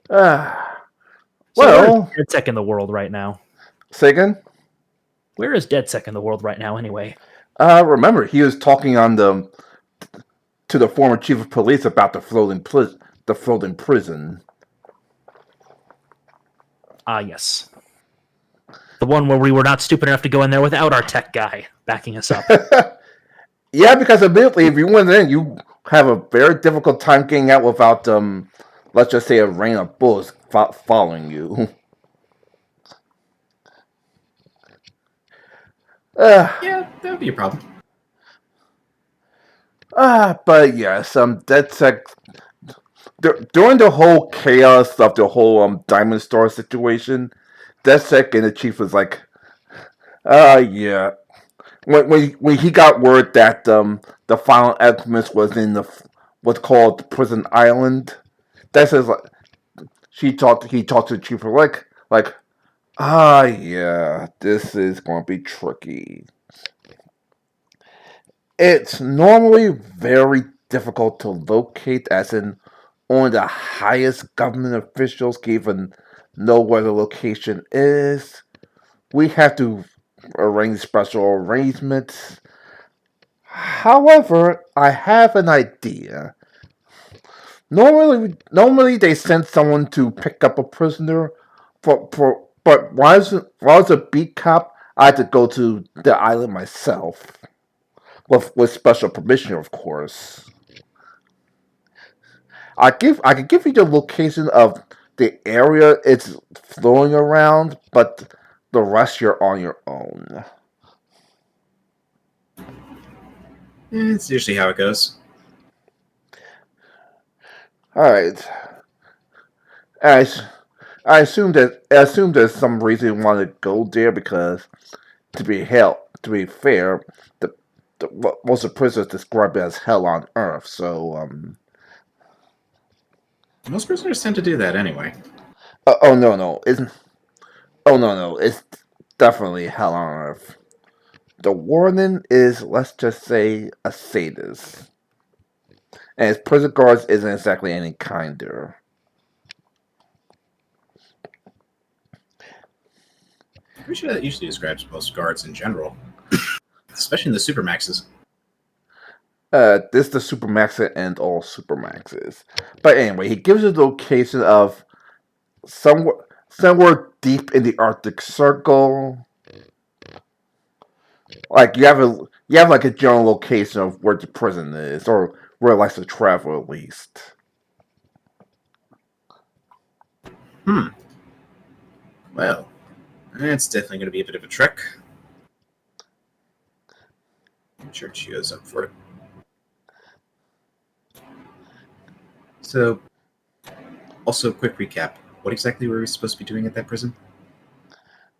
So where's Well, DedSec in the world right now? say again? Where is DedSec in the world right now, anyway? Remember, he was talking on to the former chief of police about the floating prison. Ah, yes. The one where we were not stupid enough to go in there without our tech guy backing us up. Yeah, because immediately if you went in, you have a very difficult time getting out without let's just say a rain of bullets following you. Uh, Yeah, that would be a problem. but yes, DedSec during the whole chaos of the whole Diamond Star situation, DedSec and the chief was like, yeah. When he got word that the final Alchemist was in what's called Prison Island, that's his like he talked to the chief like yeah, this is going to be tricky. It's normally very difficult to locate, as in only the highest government officials can even know where the location is. We have to arrange special arrangements. However, I have an idea. Normally they send someone to pick up a prisoner, but why is a beat cop? I had to go to the island myself, with special permission, of course. I can give you the location of the area it's flowing around, but the rest you're on your own. It's usually how it goes. All right. I, I assume there's some reason you want to go there because to be fair, most of the prisoners describe it as hell on earth. So Most prisoners tend to do that anyway. oh no, it's definitely hell on earth. The warden is, let's just say, a sadist, and his prison guards isn't exactly any kinder. I'm sure that usually describes most guards in general, especially in the supermaxes. This is the Supermax and all Supermaxes. But anyway, he gives you the location of somewhere deep in the Arctic Circle. Like you have like a general location of where the prison is, or where it likes to travel at least. Well, that's definitely going to be a bit of a trek. I'm sure Chio's up for it. So, also, quick recap. What exactly were we supposed to be doing at that prison?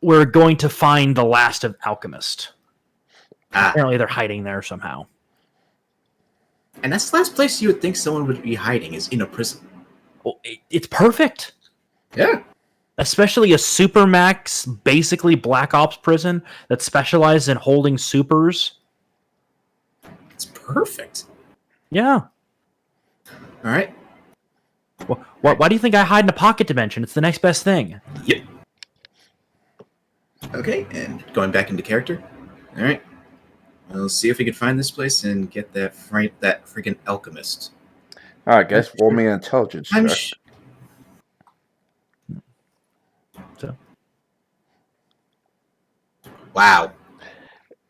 We're going to find the last of Alchemist. Ah, Apparently they're hiding there somehow. and that's the last place you would think someone would be hiding is in a prison. Well, it's perfect. Yeah. Especially a Supermax, basically Black Ops prison that specializes in holding supers. It's perfect. Yeah. All right. Why do you think I hide in a pocket dimension? It's the next best thing. Yep. Okay, and going back into character. All right. We'll see if we can find this place and get that freaking alchemist. I guess roll me an intelligence I'm check. So Wow.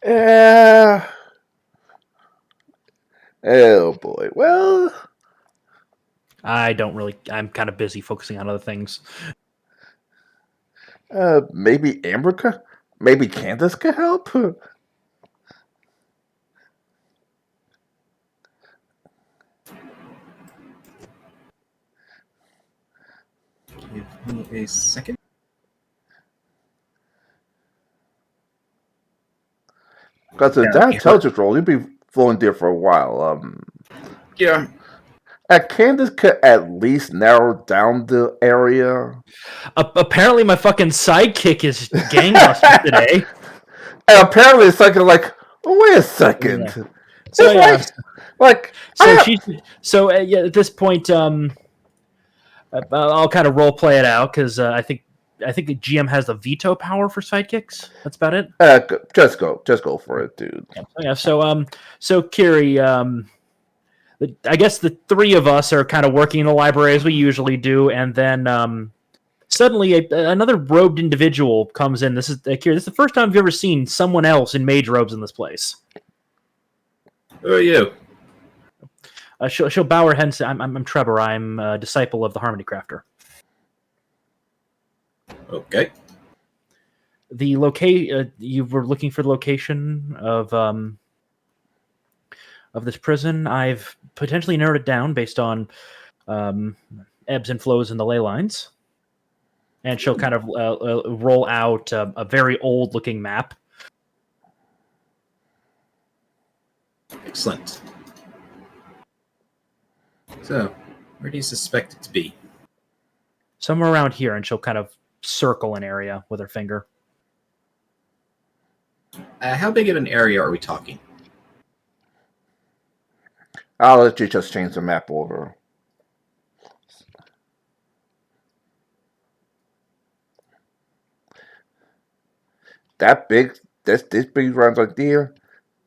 Yeah. Oh boy. Well, I don't really. I'm kind of busy focusing on other things. maybe Amber maybe Candace could help. Give me a second. Because if that intelligence roll, you'd be floating there for a while. Yeah. Candace could at least narrow down the area. Apparently, my fucking sidekick is gangbusters today. And apparently, it's like, oh, wait a second. Yeah. So yeah, yeah, like so she's so yeah. At this point, I'll kind of role play it out because I think the GM has the veto power for sidekicks. That's about it. Just go for it, dude. Yeah. So Kiri, I guess the three of us are kind of working in the library as we usually do, and then suddenly another robed individual comes in. This is Kiri. This is the first time I've ever seen someone else in mage robes in this place. Who are you? She'll bow her head and say, I'm Trevor. I'm a disciple of the Harmony Crafter. Okay. You were looking for the location of this prison. I've potentially narrowed it down based on ebbs and flows in the ley lines. And she'll kind of roll out a very old-looking map. Excellent. So, where do you suspect it to be? Somewhere around here, and she'll kind of circle an area with her finger. How big of an area are we talking? I'll let you just change the map over. That big, this big round right there,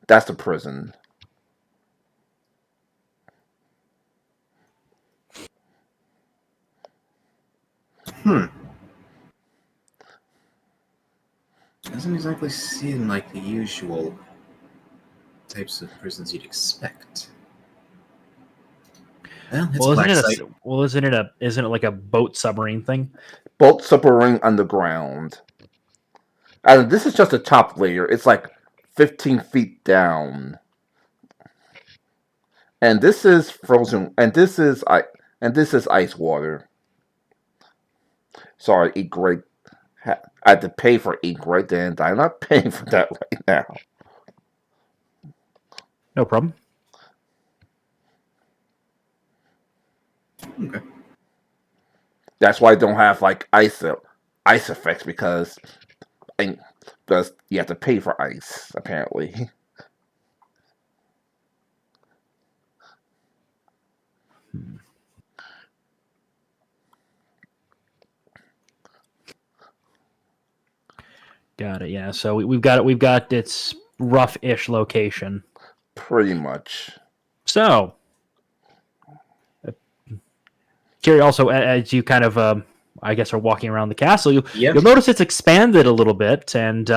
that's the prison. Doesn't exactly seem like the usual types of prisons you'd expect. Well, it's black site. Isn't it like a boat submarine thing? Boat submarine underground. And this is just the top layer. It's like 15 feet down. And this is frozen. And this is ice water. Sorry, egret. I had to pay for egret, and I'm not paying for that right now. No problem. Okay. That's why I don't have like ice effects because you have to pay for ice apparently. Got it. Yeah. So we've got its rough-ish location. Pretty much. So, Kiri, also, as you kind of, I guess, are walking around the castle, you'll notice it's expanded a little bit, and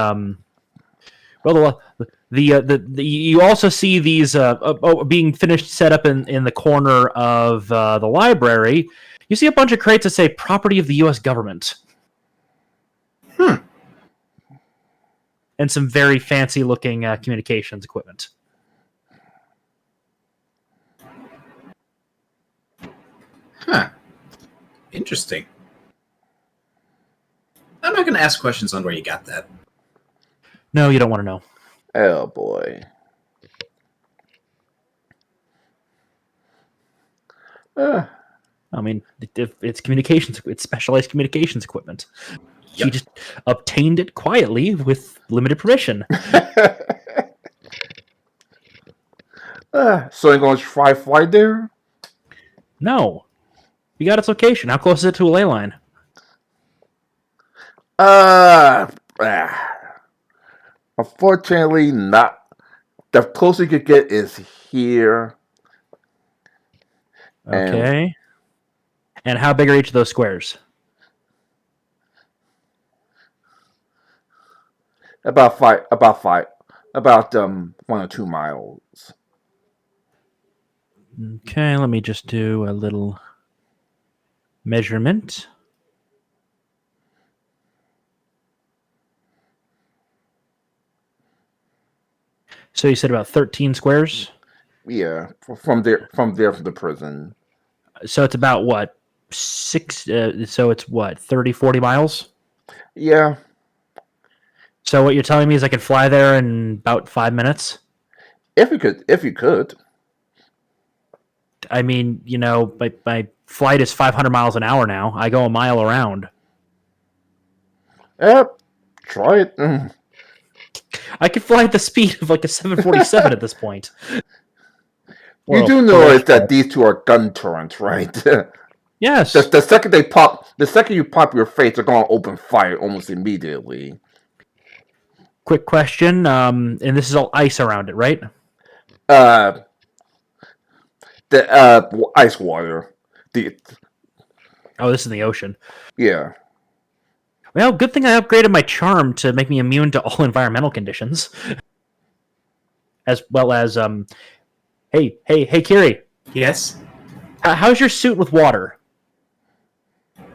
you also see these being finished set up in the corner of the library. You see a bunch of crates that say "Property of the U.S. Government." And some very fancy-looking communications equipment. Huh. Interesting. I'm not going to ask questions on where you got that. No, you don't want to know. Oh, boy. I mean, it's communications. It's specialized communications equipment. She just obtained it quietly with limited permission. So you're going to try fly there? No. You got its location. How close is it to a ley line? Unfortunately, not. The closest you could get is here. Okay. And how big are each of those squares? About 1 or 2 miles. Okay, let me just do a little measurement. So you said about 13 squares? Yeah, from the prison. So it's about what? 6 so it's what? 30, 40 miles? Yeah. So what you're telling me is I could fly there in about 5 minutes? If you could. I mean, my flight is 500 miles an hour now. I go a mile around. Yep. Try it. I could fly at the speed of like a 747 at this point. You do know that these two are gun turrets, right? Yes. The second you pop your face, they're gonna open fire almost immediately. Quick question. And this is all ice around it, right? The ice water. Oh, this is in the ocean. Yeah. Well, good thing I upgraded my charm to make me immune to all environmental conditions. As well as, hey, Kiri, Yes, how's your suit with water?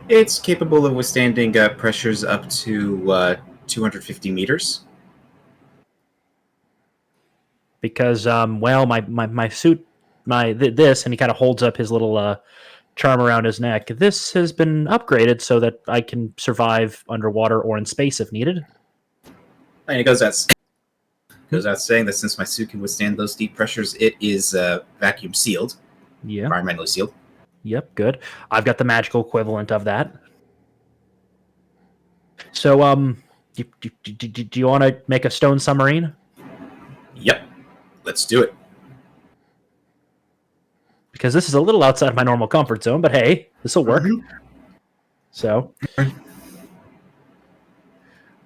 it's capable of withstanding pressures up to 250 meters. Because, well, my suit, this, and he kind of holds up his little charm around his neck. This has been upgraded so that I can survive underwater or in space if needed. And it goes out saying that since my suit can withstand those deep pressures, it is vacuum sealed, Yeah. environmentally sealed. Yep, good. I've got the magical equivalent of that. So, do you want to make a stone submarine? Yep, let's do it. Because this is a little outside my normal comfort zone, but hey, this will work. Mhm. So,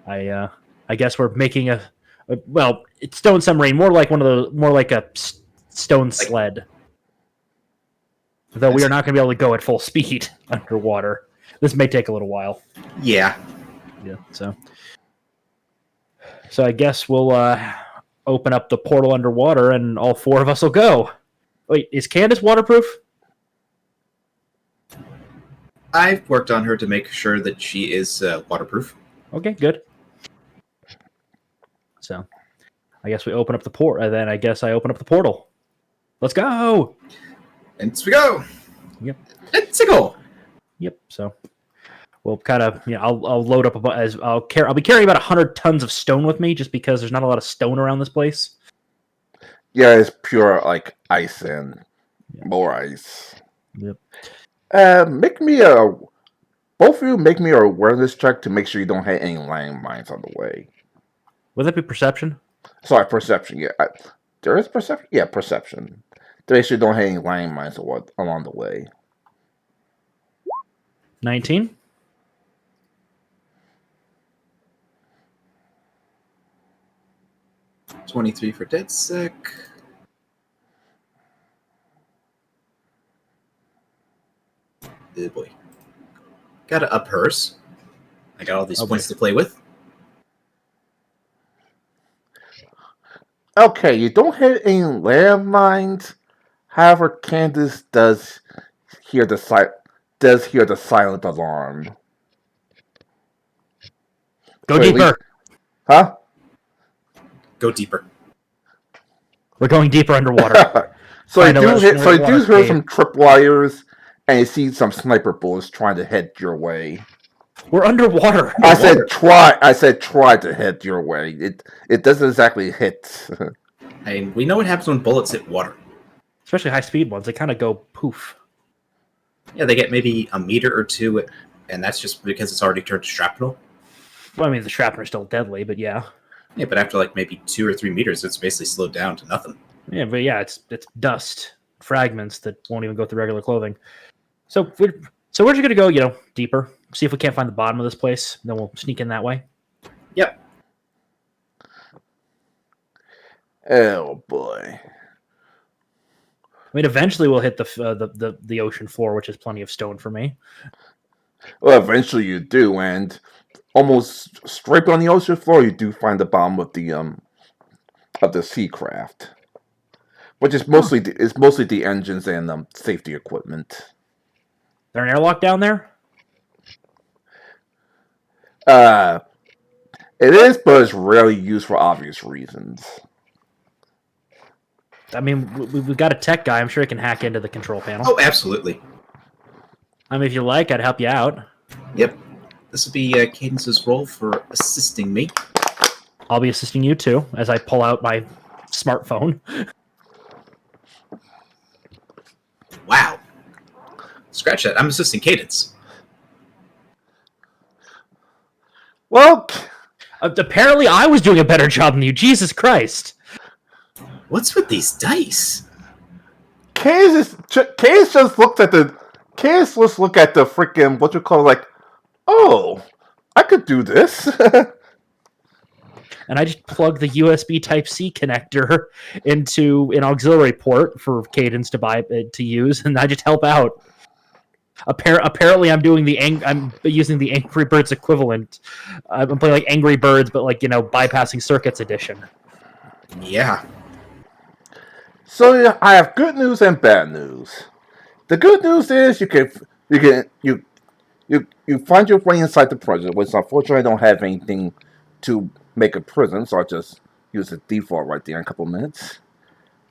I guess we're making it's stone submarine, more like a stone sled. Though we are not going to be able to go at full speed underwater. This may take a little while. Yeah. Yeah. So I guess we'll open up the portal underwater, and all four of us will go. Wait, is Candace waterproof? I've worked on her to make sure that she is waterproof. Okay, good. So, I guess we open up the port. Then I guess I open up the portal. Let's go. And we go. Yep. Let's go. Yep. So, we'll kind of, I'll load up I'll be carrying about 100 tons of stone with me, just because there's not a lot of stone around this place. Yeah, it's pure like ice and more ice. Yep. Both of you make me an awareness check to make sure you don't have any landmines on the way. Would that be perception? Sorry, perception. Yeah, there is perception. Yeah, perception. To make sure you don't have any landmines along the way. 19. $23 for DedSec. Oh boy. Gotta up hers. I got all these points to play with. Okay, you don't have any landmines. However, Candace does hear the silent alarm. Go Wait, deeper. Huh? Go deeper. We're going deeper underwater. So you do underwater hear cave. some tripwires, and you see some sniper bullets trying to head your way. We're underwater. I said try to head your way. It doesn't exactly hit. And we know what happens when bullets hit water. Especially high speed ones. They kind of go poof. Yeah, they get maybe a meter or two, and that's just because it's already turned to shrapnel. Well, I mean, the shrapnel is still deadly, but yeah. Yeah, but after like maybe 2 or 3 meters, it's basically slowed down to nothing. Yeah, but yeah, it's dust, fragments that won't even go through regular clothing. So we're just going to go, deeper. See if we can't find the bottom of this place. Then we'll sneak in that way. Yep. Oh boy. I mean, eventually we'll hit the ocean floor, which is plenty of stone for me. Well, eventually you do, and almost straight on the ocean floor, you do find the bottom of the sea craft, which is mostly the engines and safety equipment. Is there an airlock down there? It is, but it's rarely used for obvious reasons. I mean, we've got a tech guy. I'm sure he can hack into the control panel. Oh, absolutely. I mean, if you like, I'd help you out. Yep. This will be Cadence's role for assisting me. I'll be assisting you too as I pull out my smartphone. Wow. Scratch that. I'm assisting Cadence. Well, Apparently, I was doing a better job than you. Jesus Christ! What's with these dice? Case just looks at the Candace let's look at the freaking what you call like, oh, I could do this. And I just plug the USB Type C connector into an auxiliary port for Cadence to use, and I just help out. Apparently, I'm using the Angry Birds equivalent. I'm playing like Angry Birds, but like bypassing circuits edition. Yeah. So yeah, I have good news and bad news. The good news is you find your way inside the prison, which unfortunately I don't have anything to make a prison, so I'll just use the default right there in a couple minutes.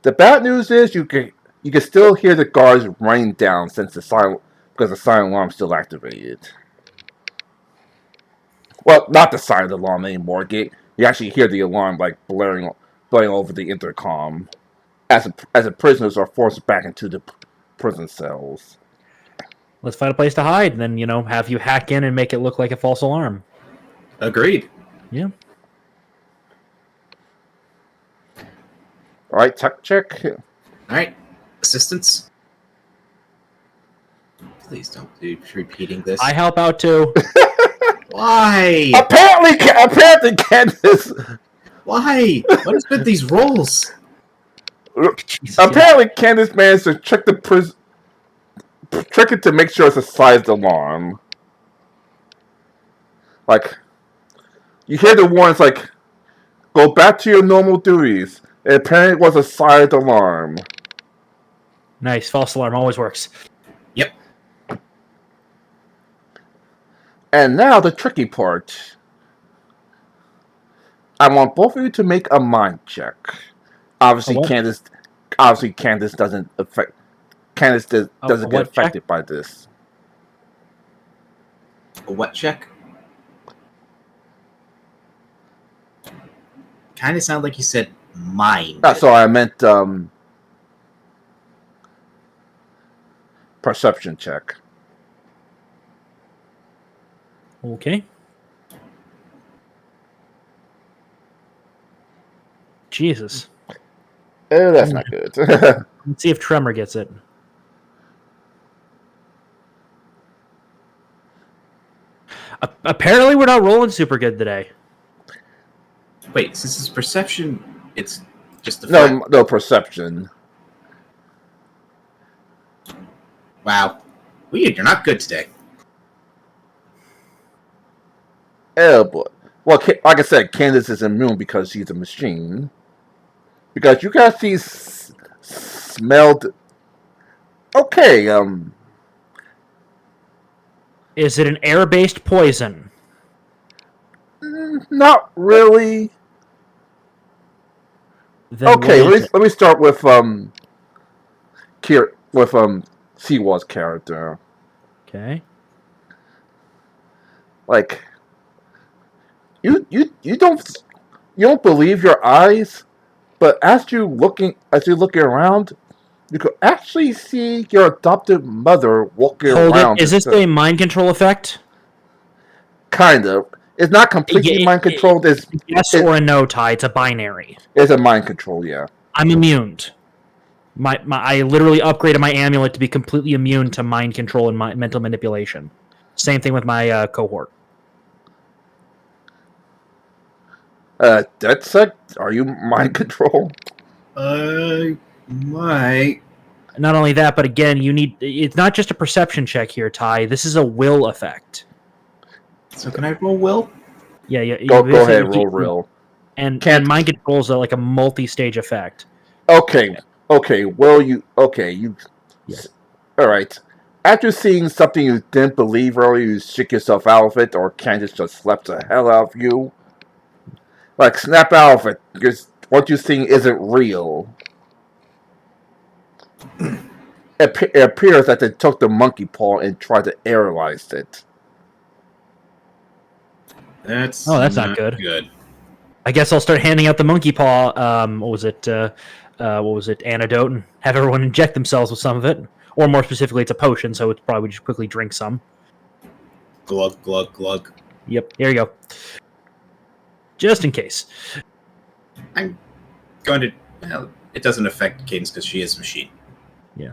The bad news is you can still hear the guards running down because the silent alarm is still activated. Well, not the silent alarm anymore. You actually hear the alarm like blaring over the intercom as the prisoners are forced back into the prison cells. Let's find a place to hide, and then have you hack in and make it look like a false alarm. Agreed. Yeah. All right, tech check. All right. Assistance. Please don't do repeating this. I help out too. Why? Apparently, Candace. Why? What is with these rolls? Jesus, Apparently, Candace managed to trick it to make sure it's a sized alarm. Like, you hear the warnings like, "Go back to your normal duties." It apparently was a sized alarm. Nice. False alarm always works. Yep. And now the tricky part. I want both of you to make a mind check. Obviously, Candace doesn't affect. Candace doesn't get affected by this. A what check? Kind of sounded like you said mind. Sorry, I meant perception check. Okay. Jesus. Oh, that's not good. Let's see if Tremor gets it. Apparently, we're not rolling super good today. Wait, since it's perception, it's just a no perception. Wow. Weird, you're not good today. Oh boy. Well, like I said, Candace is immune because she's a machine. Because you guys see smelled. Okay. Is it an air-based poison? Not really. Then okay, let me start with Siwa's character. Okay. Like, you don't believe your eyes, but as you're looking around, you could actually see your adopted mother walking around. Is this a mind control effect? Kind of. It's not completely mind controlled. It's yes or a no, Ty. It's a binary. It's a mind control, yeah. I'm immune. I literally upgraded my amulet to be completely immune to mind control and mental manipulation. Same thing with my cohort. DedSec, are you mind control? Might. Not only that, but again, it's not just a perception check here, Ty. This is a will effect. So can I roll will? Yeah. Go ahead, roll will. And mind control is like a multi-stage effect. Okay. Well, you. Yeah. All right. After seeing something you didn't believe earlier, you shake yourself out of it, or Candace just slaps the hell out of you. Like, snap out of it, because what you're seeing isn't real. It appears that they took the monkey paw and tried to aerialize it. That's not good. I guess I'll start handing out the monkey paw. What was it? Antidote, and have everyone inject themselves with some of it, or more specifically, it's a potion, so it's probably just quickly drink some. Glug glug glug. Yep, here you go. Just in case. I'm going to. Well, it doesn't affect Cadence because she is a machine. Yeah.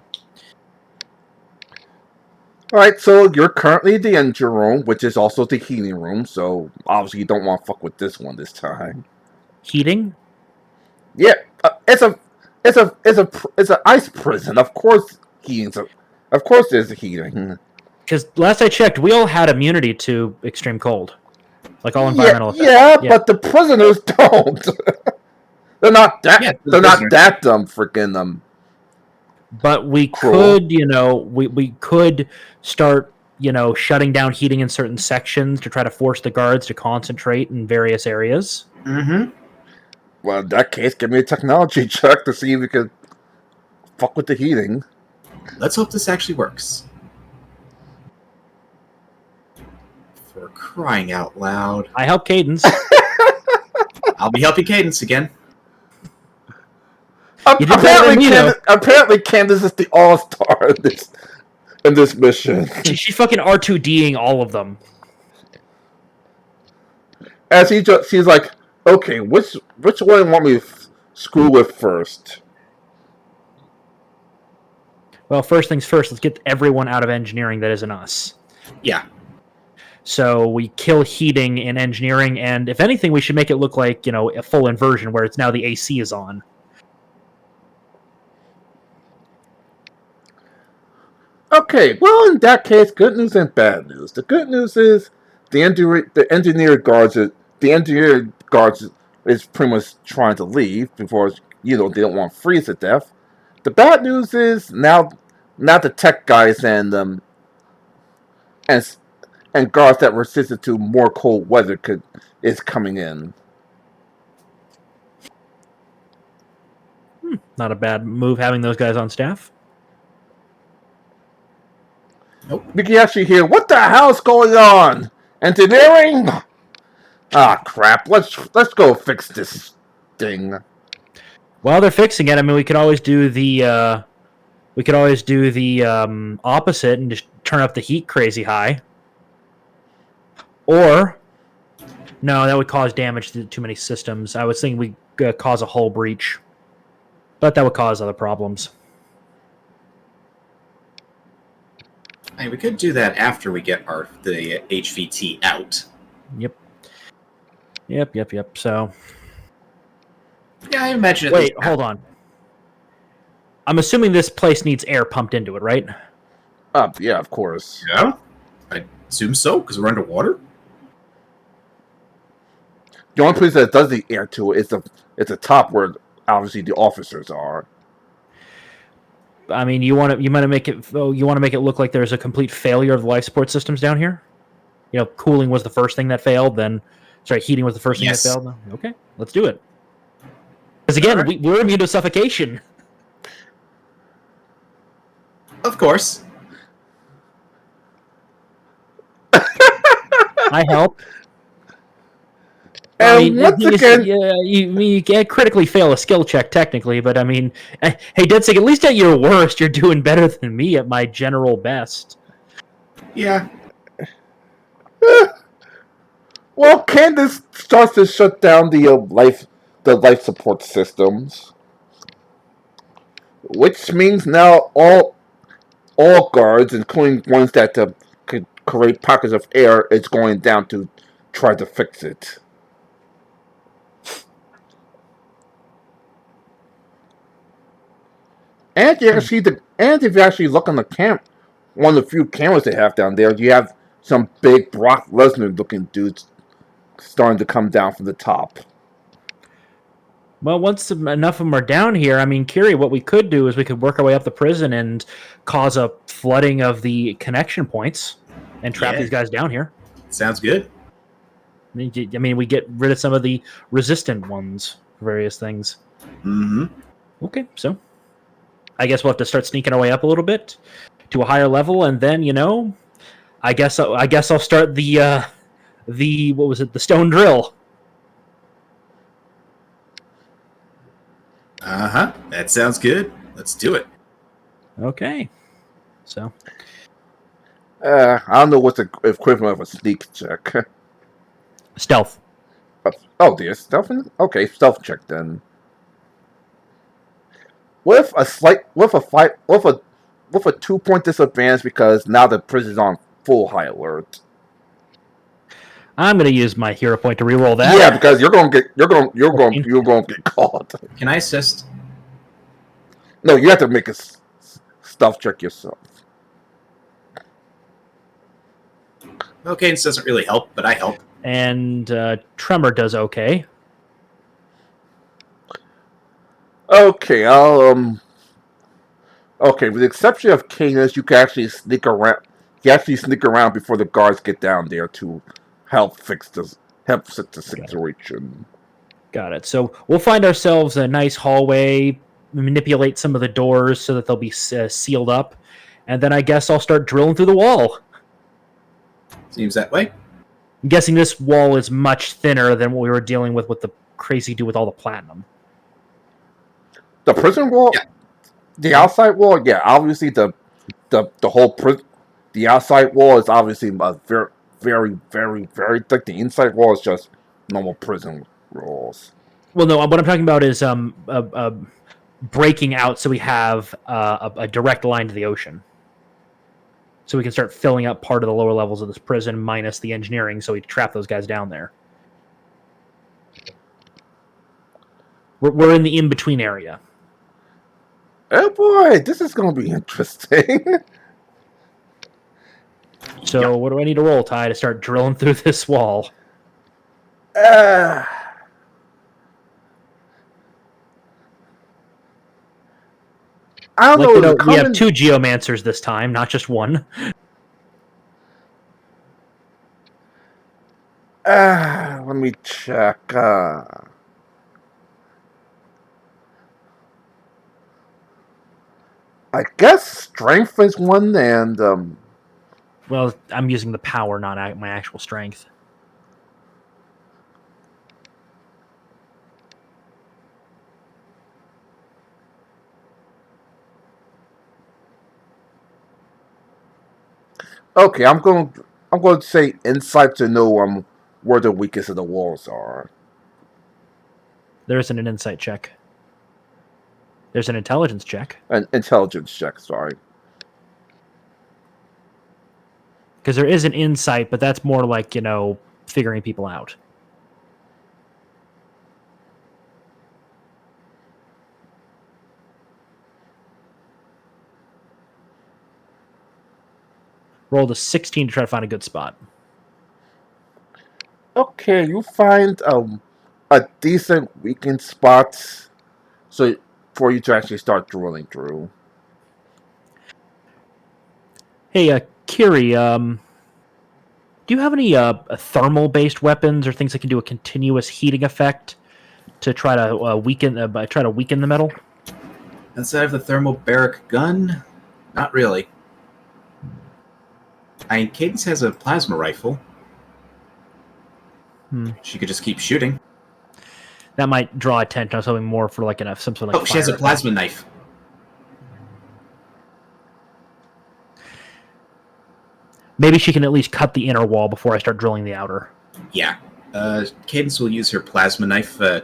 Alright, so you're currently in the engine room, which is also the heating room, so obviously you don't want to fuck with this one this time. Heating? Yeah, it's an ice prison. Of course, of course there's heating. Because last I checked, we all had immunity to extreme cold. Like all Yeah, environmental effects. yeah, but the prisoners don't. They're not that. Yeah, they're not that dumb. Freaking But we Cruel. could, we could start, shutting down heating in certain sections to try to force the guards to concentrate in various areas. Mm-hmm. Well, in that case, give me a technology check to see if we could fuck with the heating. Let's hope this actually works. For crying out loud. I help Cadence. I'll be helping Cadence again. You did better than me, though. Apparently, Candace is the all-star in this mission. She's fucking R2D'ing all of them. As she's like, okay, which one do you want me to screw with first? Well, first things first, let's get everyone out of engineering that isn't us. Yeah. So we kill heating in engineering, and if anything, we should make it look like, a full inversion where it's now the AC is on. Okay, well, in that case, good news and bad news. The good news is the engineer guards is pretty much trying to leave before they don't want to freeze to death. The bad news is now the tech guys and guards that resisted to more cold weather is coming in. Not a bad move having those guys on staff. Nope. We can actually hear, what the hell's going on? Engineering? Ah, crap. Let's go fix this thing. While they're fixing it, I mean, we could always do the opposite and just turn up the heat crazy high. Or, no, that would cause damage to too many systems. I was thinking we'd cause a hull breach, but that would cause other problems. Hey, we could do that after we get the HVT out. Yep. So, Yeah, I imagine. wait, hold on. I'm assuming this place needs air pumped into it, right? Yeah, of course. Yeah, I assume so because we're underwater. The only place that does the air to it is the top where obviously the officers are. I mean, you want to make it look like there's a complete failure of the life support systems down here. Cooling was the first thing that failed. Heating was the first thing that failed. Okay, let's do it. Because again, Right. we're immune to suffocation. Of course. I help. And once again, you can't critically fail a skill check technically, but I mean, hey, Deadsick, at least at your worst, you're doing better than me at my general best. Yeah. well, Candace starts to shut down the life support systems, which means now all guards, including ones that could create pockets of air, is going down to try to fix it. And if you actually look on the one of the few cameras they have down there, you have some big Brock Lesnar looking dudes starting to come down from the top. Well, once enough of them are down here, I mean, Kiri, what we could do is we could work our way up the prison and cause a flooding of the connection points and trap these guys down here. Sounds good. I mean, we get rid of some of the resistant ones for various things. Mm-hmm. Okay, so I guess we'll have to start sneaking our way up a little bit to a higher level, and then I guess I'll start the what was it? The stone drill. Uh-huh. That sounds good. Let's do it. Okay, so I don't know what's the equivalent of a sneak check. stealth. Oh, dear, stealth. Okay, stealth check then. With a with a 2-point disadvantage because now the prison's on full high alert. I'm going to use my hero point to reroll that. Yeah, because you're going to get caught. Can I assist? No, you have to make a stuff check yourself. Well, Cadence doesn't really help, but I help. And Tremor does okay. Okay, okay, with the exception of Cadence, you can actually sneak around. You actually sneak around before the guards get down there to help fix the situation. Got it. So we'll find ourselves a nice hallway, manipulate some of the doors so that they'll be sealed up, and then I guess I'll start drilling through the wall. Seems that way. I'm guessing this wall is much thinner than what we were dealing with the crazy dude with all the platinum. The prison wall, Yeah. The outside wall, yeah. Obviously, the whole the outside wall is obviously very, very, very, very thick. The inside wall is just normal prison walls. Well, no, what I'm talking about is breaking out so we have a direct line to the ocean. So we can start filling up part of the lower levels of this prison minus the engineering so we trap those guys down there. We're in the in-between area. Oh boy, this is going to be interesting. So what do I need to roll, Ty, to start drilling through this wall? I don't Like, know. we have 2 geomancers this time, not just one. Let me check. I guess strength is one, and Well, I'm using the power, not my actual strength. okay. I'm going to say insight to know where the weakest of the walls are. There isn't an insight check. There's an intelligence check. An intelligence check. Sorry. Because there is an insight, but that's more like, figuring people out. Rolled a 16 to try to find a good spot. Okay, you find a decent weakened spot, so for you to actually start drilling through. Hey, Kiri, do you have any thermal-based weapons or things that can do a continuous heating effect to try to weaken the metal? Outside of the thermobaric gun, not really. Cadence has a plasma rifle. She could just keep shooting. That might draw attention. I was hoping more for some sort of. She has a plasma knife. Maybe she can at least cut the inner wall before I start drilling the outer. Yeah. Cadence will use her plasma knife to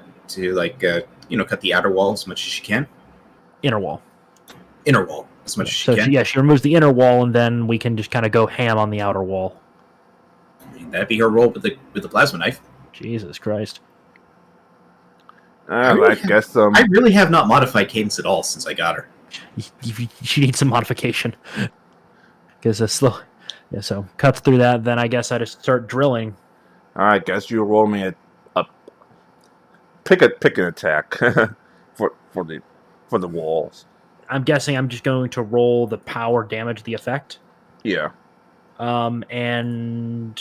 cut the outer wall as much as she can. Inner wall. Inner wall as much as she can. She removes the inner wall, and then we can just kind of go ham on the outer wall. That'd be her role with the plasma knife. Jesus Christ. I guess I really have not modified Cadence at all since I got her. She needs some modification. Because a slow. Yeah, so cuts through that, then I guess I just start drilling. I guess you roll me a pick an attack for the walls. I'm guessing I'm just going to roll the power damage the effect. Yeah. And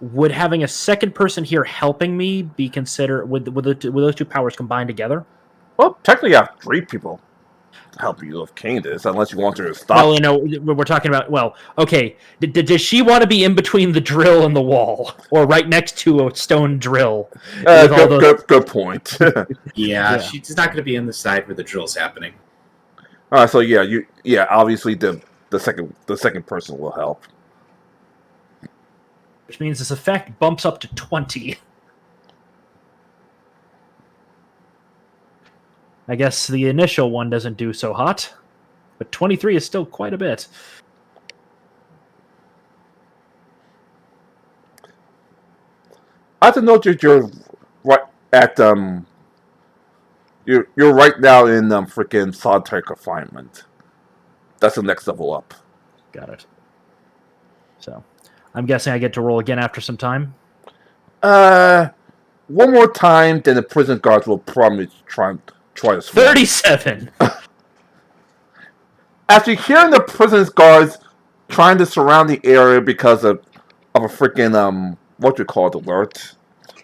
would having a second person here helping me be considered would those 2 powers combined together? Well, technically, I have 3 people to help you with Candace, unless you want her to stop. Well, we're talking about. Well, okay. Does she want to be in between the drill and the wall, or right next to a stone drill? Good point. Yeah, she's not going to be on the side where the drill's happening. All right, so obviously the second person will help. Which means this effect bumps up to 20. I guess the initial one doesn't do so hot, but 23 is still quite a bit. I have to note that you're right at you're right now in freaking solitary confinement. That's the next level up. Got it. So, I'm guessing I get to roll again after some time. One more time, then the prison guards will probably try to swim. 37. After hearing the prison guards trying to surround the area because of a freaking what you call it, alert,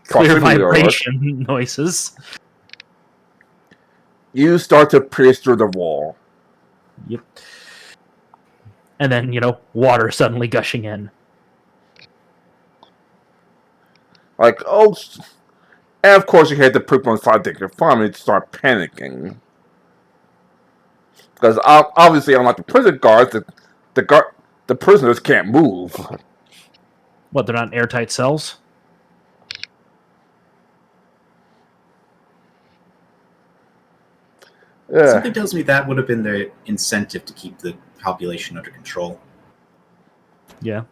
Clear proximity vibration noises. you start to pierce through the wall. Yep. And then, water suddenly gushing in. Like, oh, and of course you had the people inside the confinement start panicking. Because obviously, unlike the prison guards, the prisoners can't move. What, they're not in airtight cells? Yeah. Something tells me that would have been the incentive to keep the population under control. Yeah.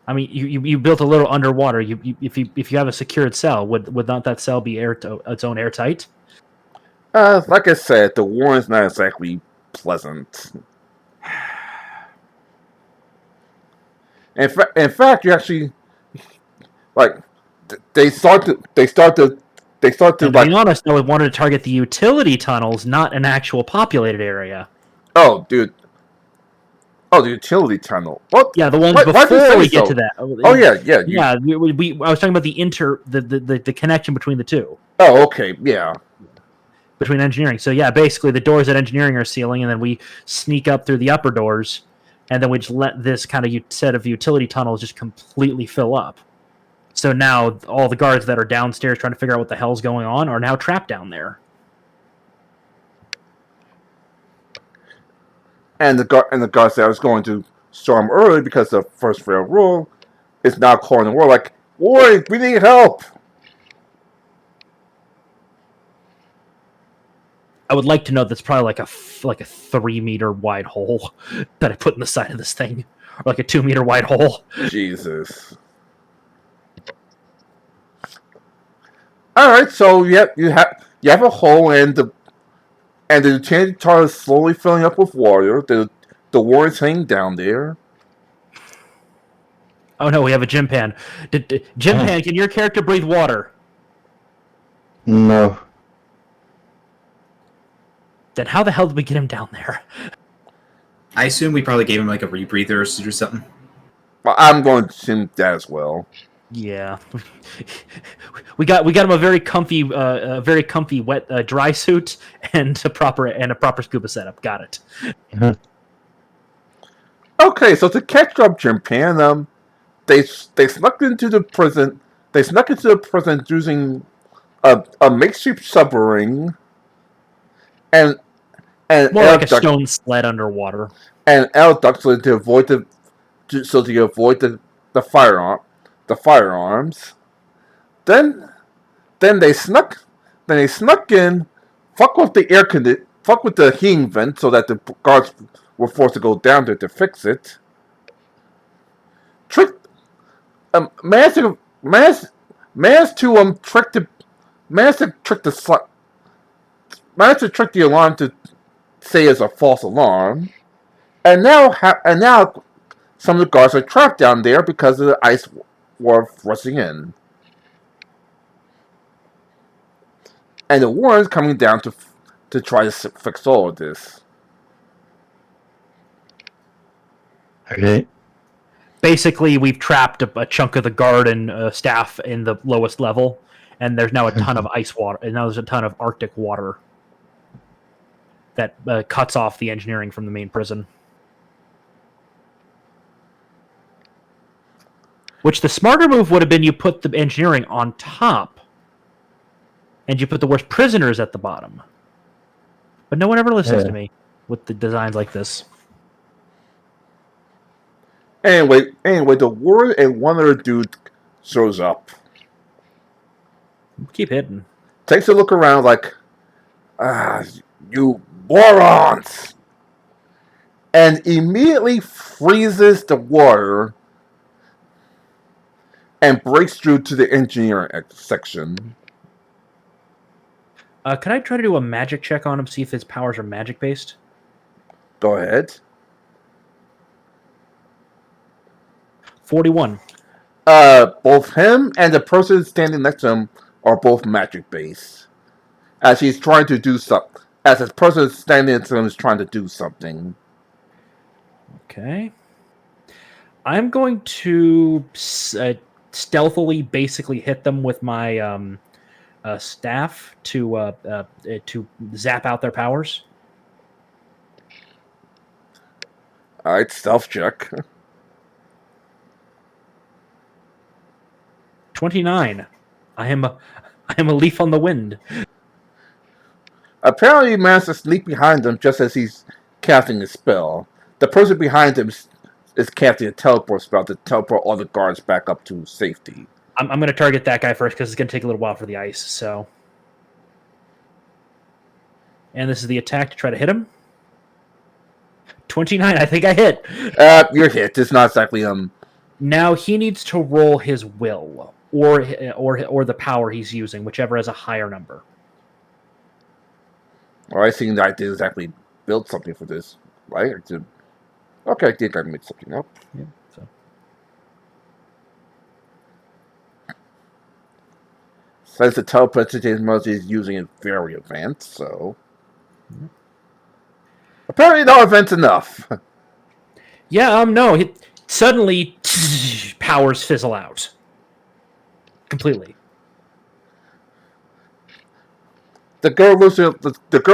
I mean, you built a little underwater. If you have a secured cell, would not that cell be its own airtight? Like I said, the war is not exactly pleasant. In fact, you actually like they start to And to like, be honest, I would want to target the utility tunnels, not an actual populated area. oh, dude. Oh, the utility tunnel. What? Yeah, the ones Why do you before say we get so? to that. Oh yeah. Yeah, I was talking about the connection between the two, Oh, okay. Yeah. between engineering. So yeah, basically the doors at engineering are sealing, and then we sneak up through the upper doors, and then we just let this kind of set of utility tunnels just completely fill up. So now all the guards that are downstairs trying to figure out what the hell's going on are now trapped down there. And the guards that was going to storm early because the first fair rule is now calling the war like, "Boy, we need help." I would like to know that's probably like a 3-meter wide hole that I put in the side of this thing, or like a 2-meter wide hole. Jesus. All right, so you have a hole, and the utility tunnel is slowly filling up with water. The war is hanging down there. Oh no, we have a gym pan. Gym pan, can your character breathe water? No. Then how the hell did we get him down there? I assume we probably gave him like a rebreather or something. Well, I'm going to assume that as well. Yeah, we got him a very comfy wet dry suit and a proper scuba setup. Got it. Okay, so to catch up, Jim Pan, they snuck into the prison. They snuck into the prison using a makeshift submarine and More like a stone sled underwater. and air ducts to avoid the firearms. Then they snuck in, fuck with the heating vent so that the guards were forced to go down there to fix it. Managed to trick the alarm to say it's a false alarm, and now some of the guards are trapped down there because of the ice war rushing in, and the war is coming down to try to fix all of this. Okay. Basically, we've trapped a chunk of the guard and staff in the lowest level, and there's now a ton of ice water, and now there's a ton of Arctic water that cuts off the engineering from the main prison. Which the smarter move would have been you put the engineering on top, and you put the worst prisoners at the bottom. But no one ever listens to me with the designs like this. Anyway, the word and one other dude shows up. Keep hitting. Takes a look around like, you morons! and immediately freezes the water and breaks through to the engineering section. Can I try to do a magic check on him, see if his powers are magic based? Go ahead. 41. Both him and the person standing next to him are both magic based. As he's trying to do something. As the person standing next to him is trying to do something. Okay. I'm going to stealthily basically hit them with my staff to zap out their powers. Alright, stealth check. 29. I am a leaf on the wind. Apparently he managed to sneak behind him just as he's casting his spell. The person behind him is casting a teleport spell to teleport all the guards back up to safety. I'm going to target that guy first because it's going to take a little while for the ice. So, and this is the attack to try to hit him. 29. I think I hit. You're hit. It's not exactly Now he needs to roll his will or the power he's using, whichever has a higher number. Well, I think I did exactly build something for this, right? Okay, I think I made something up. Yeah. So Since the teleportation mode is using it very advanced, so apparently not advanced enough. yeah, no. Suddenly, powers fizzle out completely. The girl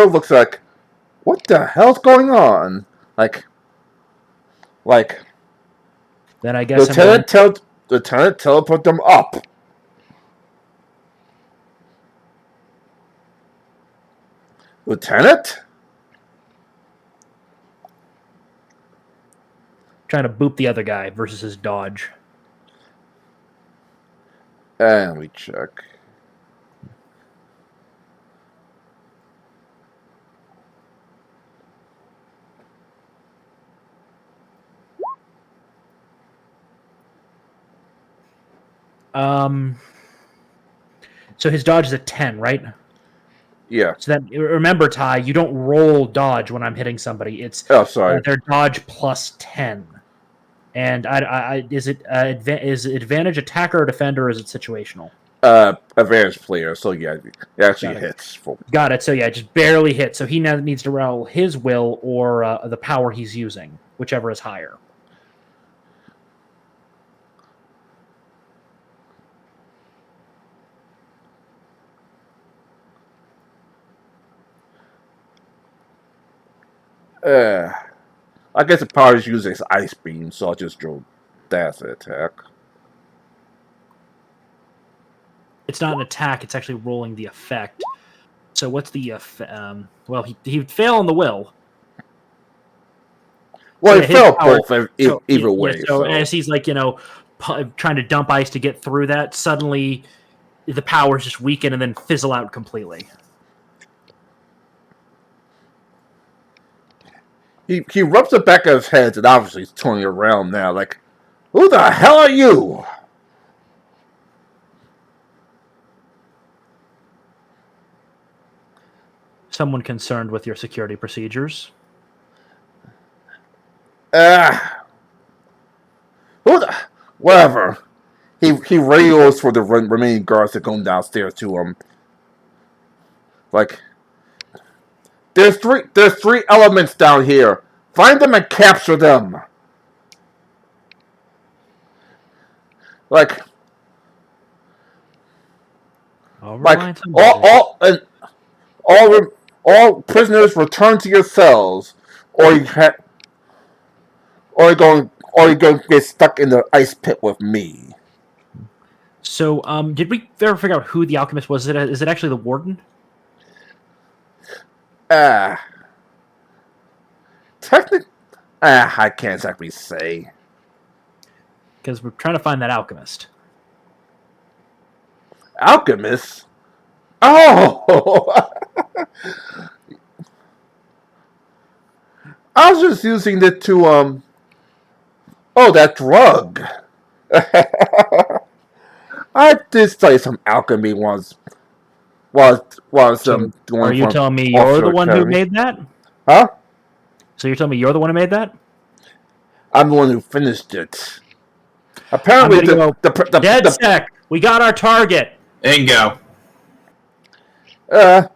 looks like, what the hell's going on? Like Then I guess Lieutenant teleport them up. Lieutenant? trying to boop the other guy versus his dodge. And we check. So his dodge is a 10, right? Yeah. So that, remember, Ty, you don't roll dodge when I'm hitting somebody. It's Sorry. their dodge plus 10. And is it advantage attacker or defender, or is it situational? Advanced player, so yeah, it actually hits. Got it. So yeah, just barely hit. So he now needs to roll his will or the power he's using, whichever is higher. I guess the power is using is ice beam, so I'll just draw that's an attack. It's not an attack; it's actually rolling the effect. So what's the well, he'd fail on the will. Well, So he his fell power- both so, either yeah, way. so as he's like trying to dump ice to get through that, suddenly the powers just weaken and then fizzle out completely. He rubs the back of his head and obviously he's turning around now, like, who the hell are you? Someone concerned with your security procedures. Who the whatever. He radios for the remaining guards to come downstairs to him. Like, there's three elements down here. Find them and capture them. Like, all prisoners return to your cells, or you're going to get stuck in the ice pit with me. So, did we ever figure out who the alchemist was? Is it actually the warden? Technically, I can't exactly say. Because we're trying to find that alchemist. Alchemist? Oh! I was just using it to Oh, that drug. I did study some alchemy once. Was So, going are you for telling me you're officer the one who academy. made that? Huh? So you're telling me you're the one who made that? I'm the one who finished it. I'm Apparently, gonna go dead sec. We got our target. Bingo.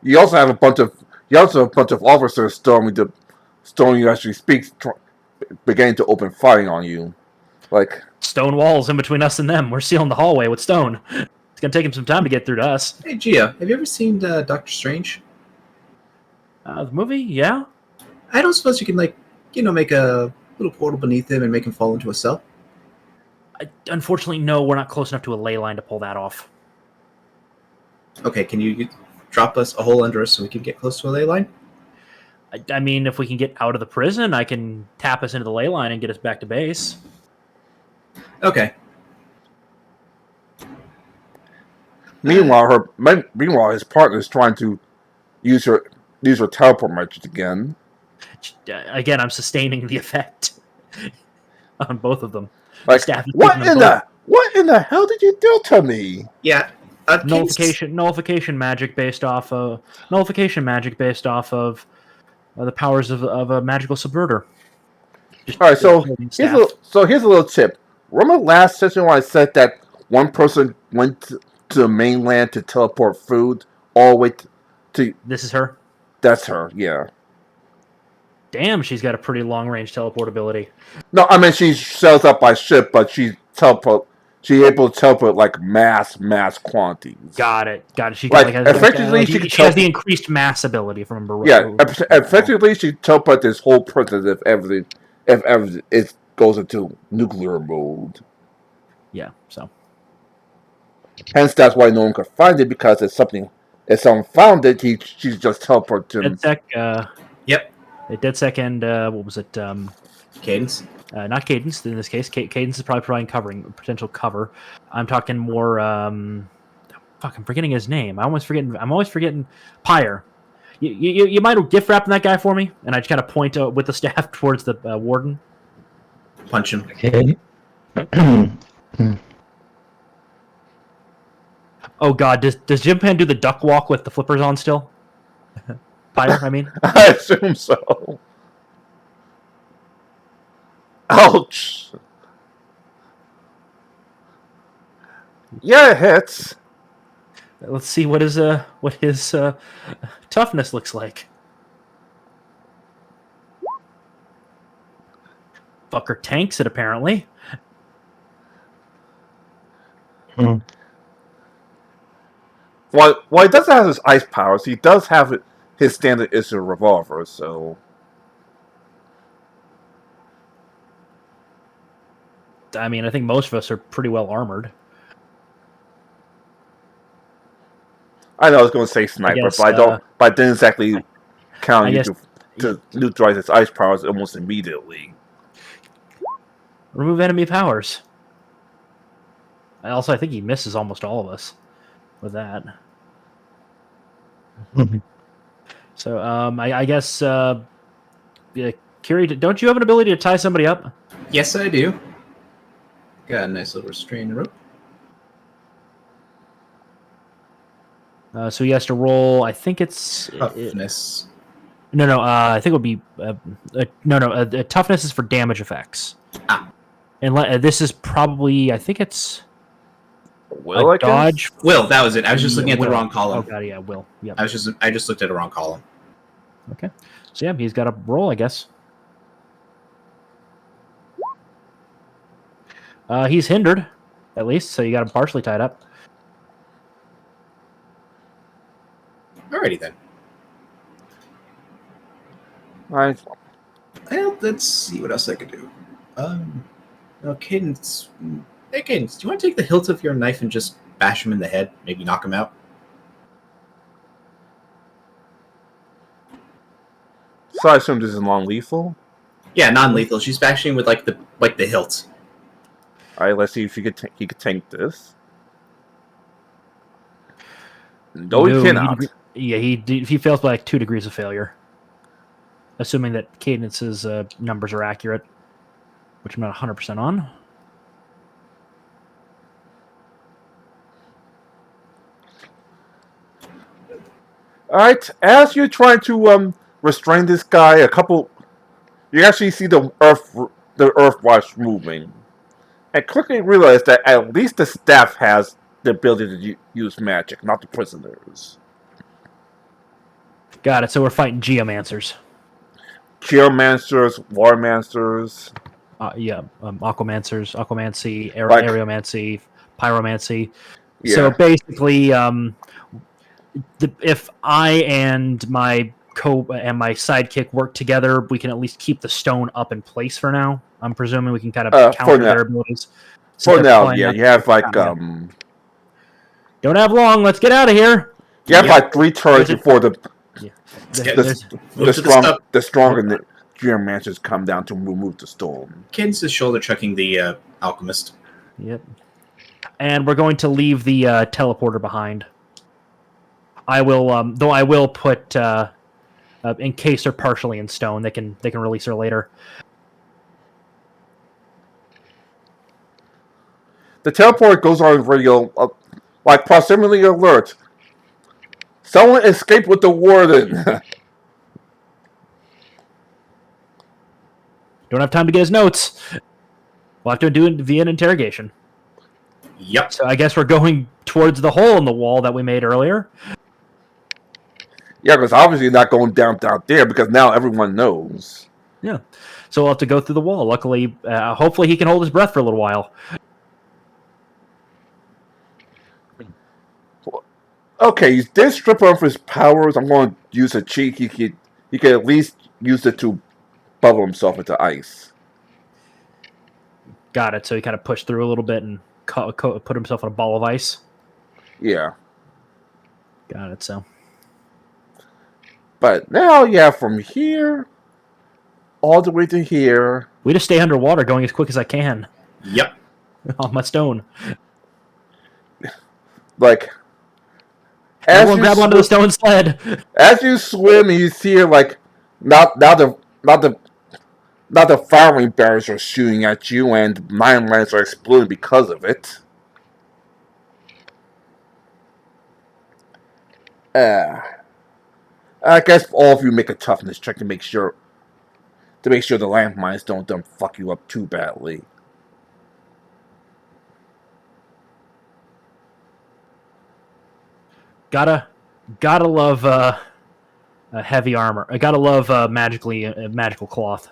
you also have a bunch of officers storming you as you speak, beginning to open fire on you. Like, Stone walls in between us and them. We're sealing the hallway with stone. It's gonna take him some time to get through to us. Hey, Gia, have you ever seen Doctor Strange? The movie, yeah. I don't suppose you can, like, make a little portal beneath him and make him fall into a cell? Unfortunately, no. We're not close enough to a ley line to pull that off. Okay, can you drop us a hole under us so we can get close to a ley line? I mean, if we can get out of the prison, I can tap us into the ley line and get us back to base. Okay. meanwhile, his partner is trying to use her teleport magic again. Again, I'm sustaining the effect on both of them. Like, Staff is what keeping them in the hell did you do to me? Yeah. Nullification magic based off of the powers of a magical subverter. All right, so Staff. here's a little tip. Remember last session when I said that one person went to the mainland to teleport food all the way to This is her. That's her, yeah. Damn, she's got a pretty long range teleport ability. No, I mean she shows up by ship, but she's able to teleport like mass quantities. Got it. She Like, has, effectively, she has the increased mass ability, if I remember. Yeah, effectively she teleports this whole prison if everything it goes into nuclear mode. Yeah, so. Hence, that's why no one could find it, because if someone found it, she's just teleported to him. DedSec, Yep. DedSec and what was it? Cadence. Not Cadence in this case. Cadence is probably providing potential cover. I'm talking more. Fuck, I'm forgetting his name. I'm always forgetting Pyre. You might gift wrapping that guy for me, and I just kind of point with the staff towards the warden. Punch him. Okay. Oh God, does Jim Pan do the duck walk with the flippers on still? Pyre, I mean. I assume so. Ouch. Yeah, it hits. Let's see what his toughness looks like. Fucker tanks it apparently. Well, he doesn't have his ice powers. He does have his standard issue revolver, so. I mean, I think most of us are pretty well armored. I know I was going to say sniper, guess, but I didn't exactly count you guess- to neutralize his ice powers almost immediately. Remove enemy powers. I think he misses almost all of us with that. So, I guess, Kiri, don't you have an ability to tie somebody up? Yes, I do. Got a nice little restraining rope. So he has to roll. I think it's Toughness. no. I think it would be toughness is for damage effects. And this is probably. I think it's Will, I guess? dodge. Will, that was it. I was just looking at the Will. wrong column. Oh god, yeah, Will. Yeah. I just looked at the wrong column. Okay. So yeah, he's got a roll, I guess. He's hindered, at least, so you got him partially tied up. Alrighty then. Right. Well, let's see what else I could do. No, Cadence. Hey, Cadence, do you want to take the hilt of your knife and just bash him in the head? Maybe knock him out? So I assume this is non-lethal? Yeah, non-lethal. She's bashing with the hilt. Alright, let's see if he could tank this. No, he cannot. He fails by 2 degrees of failure. assuming that Cadence's numbers are accurate, which I'm not 100% on. All right, as you're trying to restrain this guy, you actually see the earth watch moving, and quickly realize that at least the staff has the ability to use magic, not the prisoners. Got it. So we're fighting geomancers. Geomancers, warmancers. Aquamancers, aquamancy, Like- aeromancy, pyromancy. Yeah. So basically, if I and my sidekick work together, we can at least keep the stone up in place for now. I'm presuming we can kind of For counter now. their abilities. For they're now, playing yeah, up- you have like Yeah. Don't have long. Let's get out of here. you have Yeah. like 3 turns There's a- before the Yeah. There's- Move to the stuff. the stronger geomancers come down to remove the stone. Cadence is shoulder checking the alchemist. Yep. And we're going to leave the teleporter behind. I will, though. I will put, in case they're partially in stone, they can release her later. The teleporter goes on radio, like proximity alert. Someone escaped with the warden. Don't have time to get his notes. We'll have to do it via an interrogation. Yep. So I guess we're going towards the hole in the wall that we made earlier. Yeah, because obviously not going down there because now everyone knows. Yeah. So we'll have to go through the wall. Luckily, hopefully he can hold his breath for a little while. Okay, he did strip off his powers. I'm going to use a cheat. He could at least use it to bubble himself into ice. Got it. So he kind of pushed through a little bit and put himself in a ball of ice. Yeah. Got it. So But now, yeah, from here all the way to here. we just stay underwater, going as quick as I can Yep. on my stone. Like, Everyone grab onto the stone sled. as you swim, you see like not the firing barrels are shooting at you, and mine lands are exploding because of it. I guess all of you make a toughness check to make sure the landmines don't fuck you up too badly. Gotta love heavy armor. I gotta love magical cloth.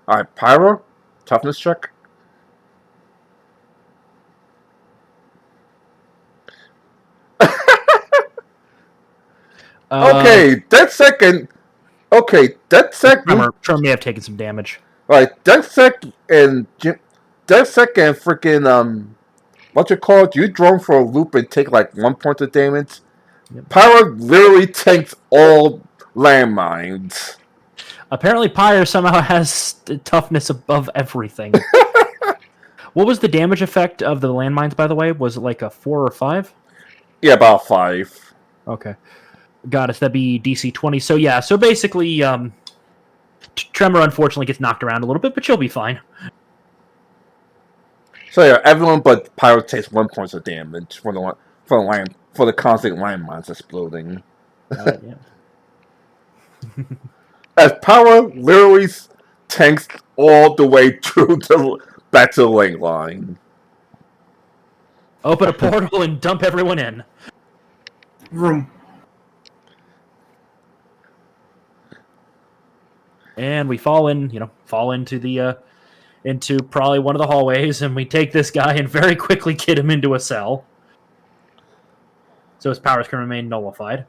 All right, Pyro, toughness check. Okay, that second. Tremor may have taken some damage. Right, DexSec and freaking what you call it? You drone for a loop and take like 1 point of damage. Yep. Pyro literally tanks all landmines. Apparently, Pyre somehow has toughness above everything. What was the damage effect of the landmines, by the way? Was it like a 4 or 5? Yeah, about 5. Okay. Got it. That'd be DC 20. So, yeah. So, basically, Tremor unfortunately gets knocked around a little bit, but she'll be fine. So yeah, everyone but Pyro takes 1 point of damage for the constant landmines exploding. Yeah. As Pyro literally tanks all the way through back to the lane line. Open a portal and dump everyone in. Room. And we fall into into probably one of the hallways, and we take this guy and very quickly get him into a cell. So his powers can remain nullified.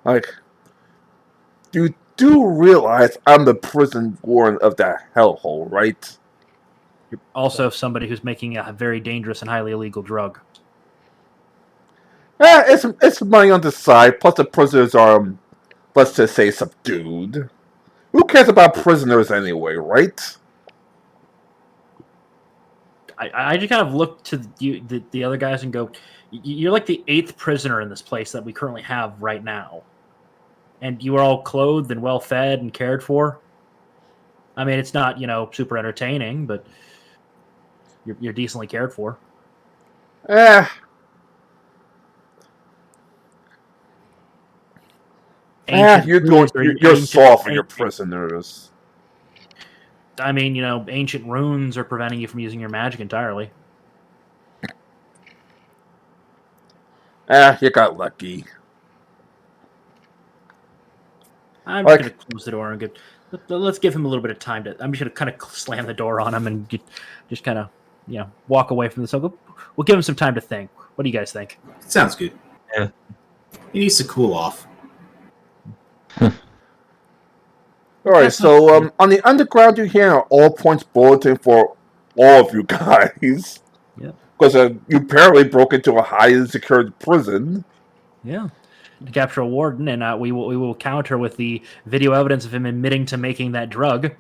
Like, you do realize I'm the prison warden of that hellhole, right? You're also somebody who's making a very dangerous and highly illegal drug. It's money on the side, plus the prisoners are, let's just say, subdued. Who cares about prisoners anyway, right? I just kind of look to the other guys and go, you're like the 8th prisoner in this place that we currently have right now. and you are all clothed and well fed and cared for. I mean, it's not, super entertaining, but you're decently cared for. Eh. You're soft for your prisoners. I mean, ancient runes are preventing you from using your magic entirely. You got lucky. I'm just going to close the door and let's give him a little bit of time I'm just going to kind of slam the door on him and just kind of, walk away from this. We'll give him some time to think. What do you guys think? Sounds good. Yeah. He needs to cool off. All right, so on the underground, you hear an all points bulletin for all of you guys. Yeah. Because you apparently broke into a highly secured prison. Yeah. To capture a warden, and we will counter with the video evidence of him admitting to making that drug.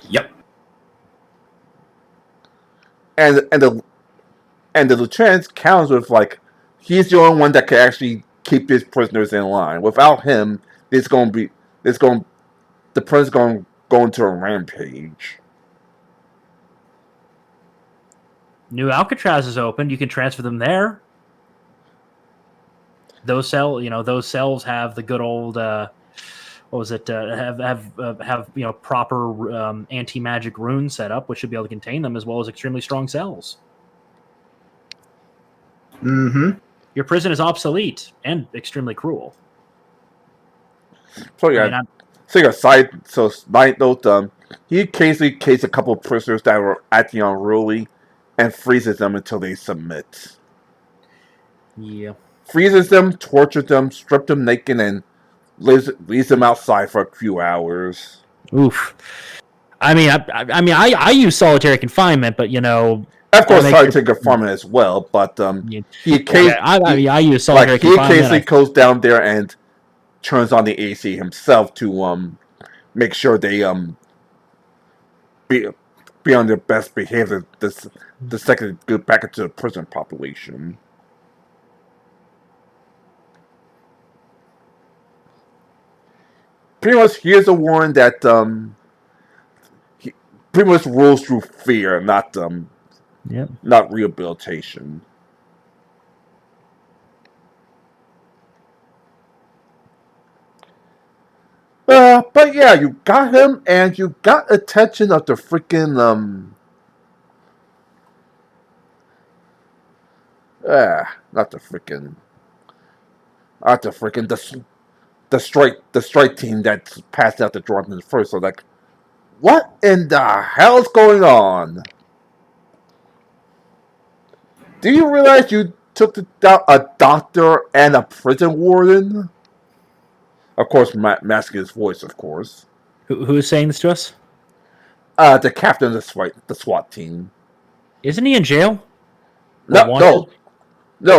Yep. And the lieutenant counts with he's the only one that can actually keep his prisoners in line. Without him, the prison's going to go into a rampage. New Alcatraz is opened. You can transfer them there. Those cells have the good old have proper anti-magic runes set up, which should be able to contain them, as well as extremely strong cells. Mm-hmm. Your prison is obsolete and extremely cruel. So yeah, side note, he occasionally cases a couple of prisoners that were acting unruly, and freezes them until they submit. Yeah. Freezes them, tortures them, strips them naked, and leaves them outside for a few hours. Oof. I mean, I use solitary confinement, but of course, solitary confinement as well. But he occasionally, I use solitary confinement. He occasionally goes down there and turns on the AC himself to make sure they be on their best behavior the second they go back into the prison population. Pretty much, here's a warning that he pretty much rules through fear, not rehabilitation. But yeah, you got him, and you got attention of the freaking the strike team that passed out the drugs first. So what in the hell's going on? Do you realize you took down a doctor and a prison warden? Of course, masking his voice, of course. Who is saying this to us? The captain of the SWAT team. Isn't he in jail? No.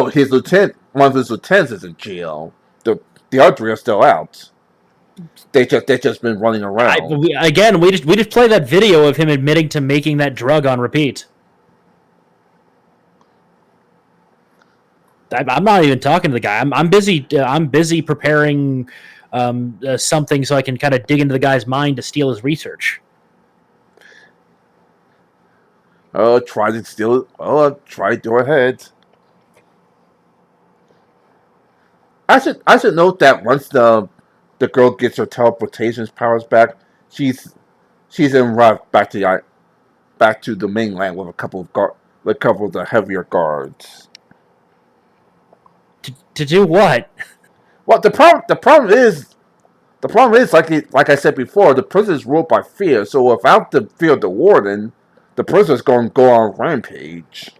His lieutenant, one of his lieutenants, is in jail. The other three are still out. They just been running around. We just played that video of him admitting to making that drug on repeat. I'm not even talking to the guy. I'm busy. I'm busy preparing something so I can kind of dig into the guy's mind to steal his research. Try to steal it. Try to go ahead. I should note that once the girl gets her teleportation powers back, she's en route back to the mainland with a couple of the heavier guards. To do what? Well, the problem is like I said before, the prison is ruled by fear. So without the fear of the warden, the prison is going to go on rampage.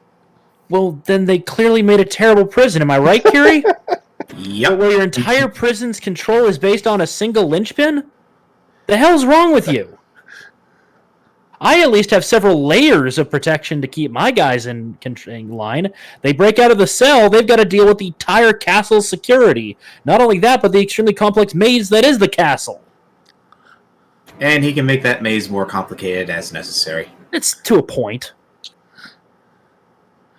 Well, then they clearly made a terrible prison. Am I right, Kiri? Yep. Where your entire prison's control is based on a single linchpin? The hell's wrong with you? I at least have several layers of protection to keep my guys in line. They break out of the cell, they've got to deal with the entire castle's security. Not only that, but the extremely complex maze that is the castle. And he can make that maze more complicated as necessary. It's to a point.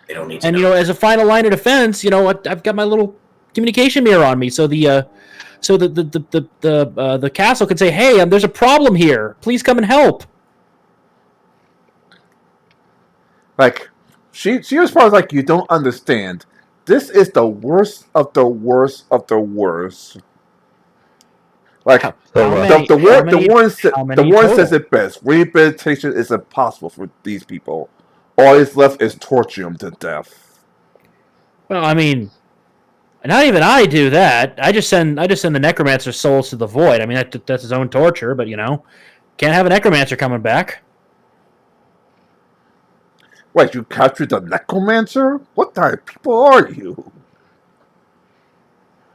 They don't need to And, know. as a final line of defense, I've got my little communication mirror on me, so the castle could say, "Hey, there's a problem here. Please come and help." Like, she responds like, you don't understand. This is the worst of the worst of the worst. Like, How the many warden says total? it best. Rehabilitation is impossible for these people. All is left is torturing them to death. Well, I mean, not even I do that. I just send the necromancer's souls to the void. I mean, that's his own torture, but can't have a necromancer coming back. Wait, you captured the necromancer? What type of people are you?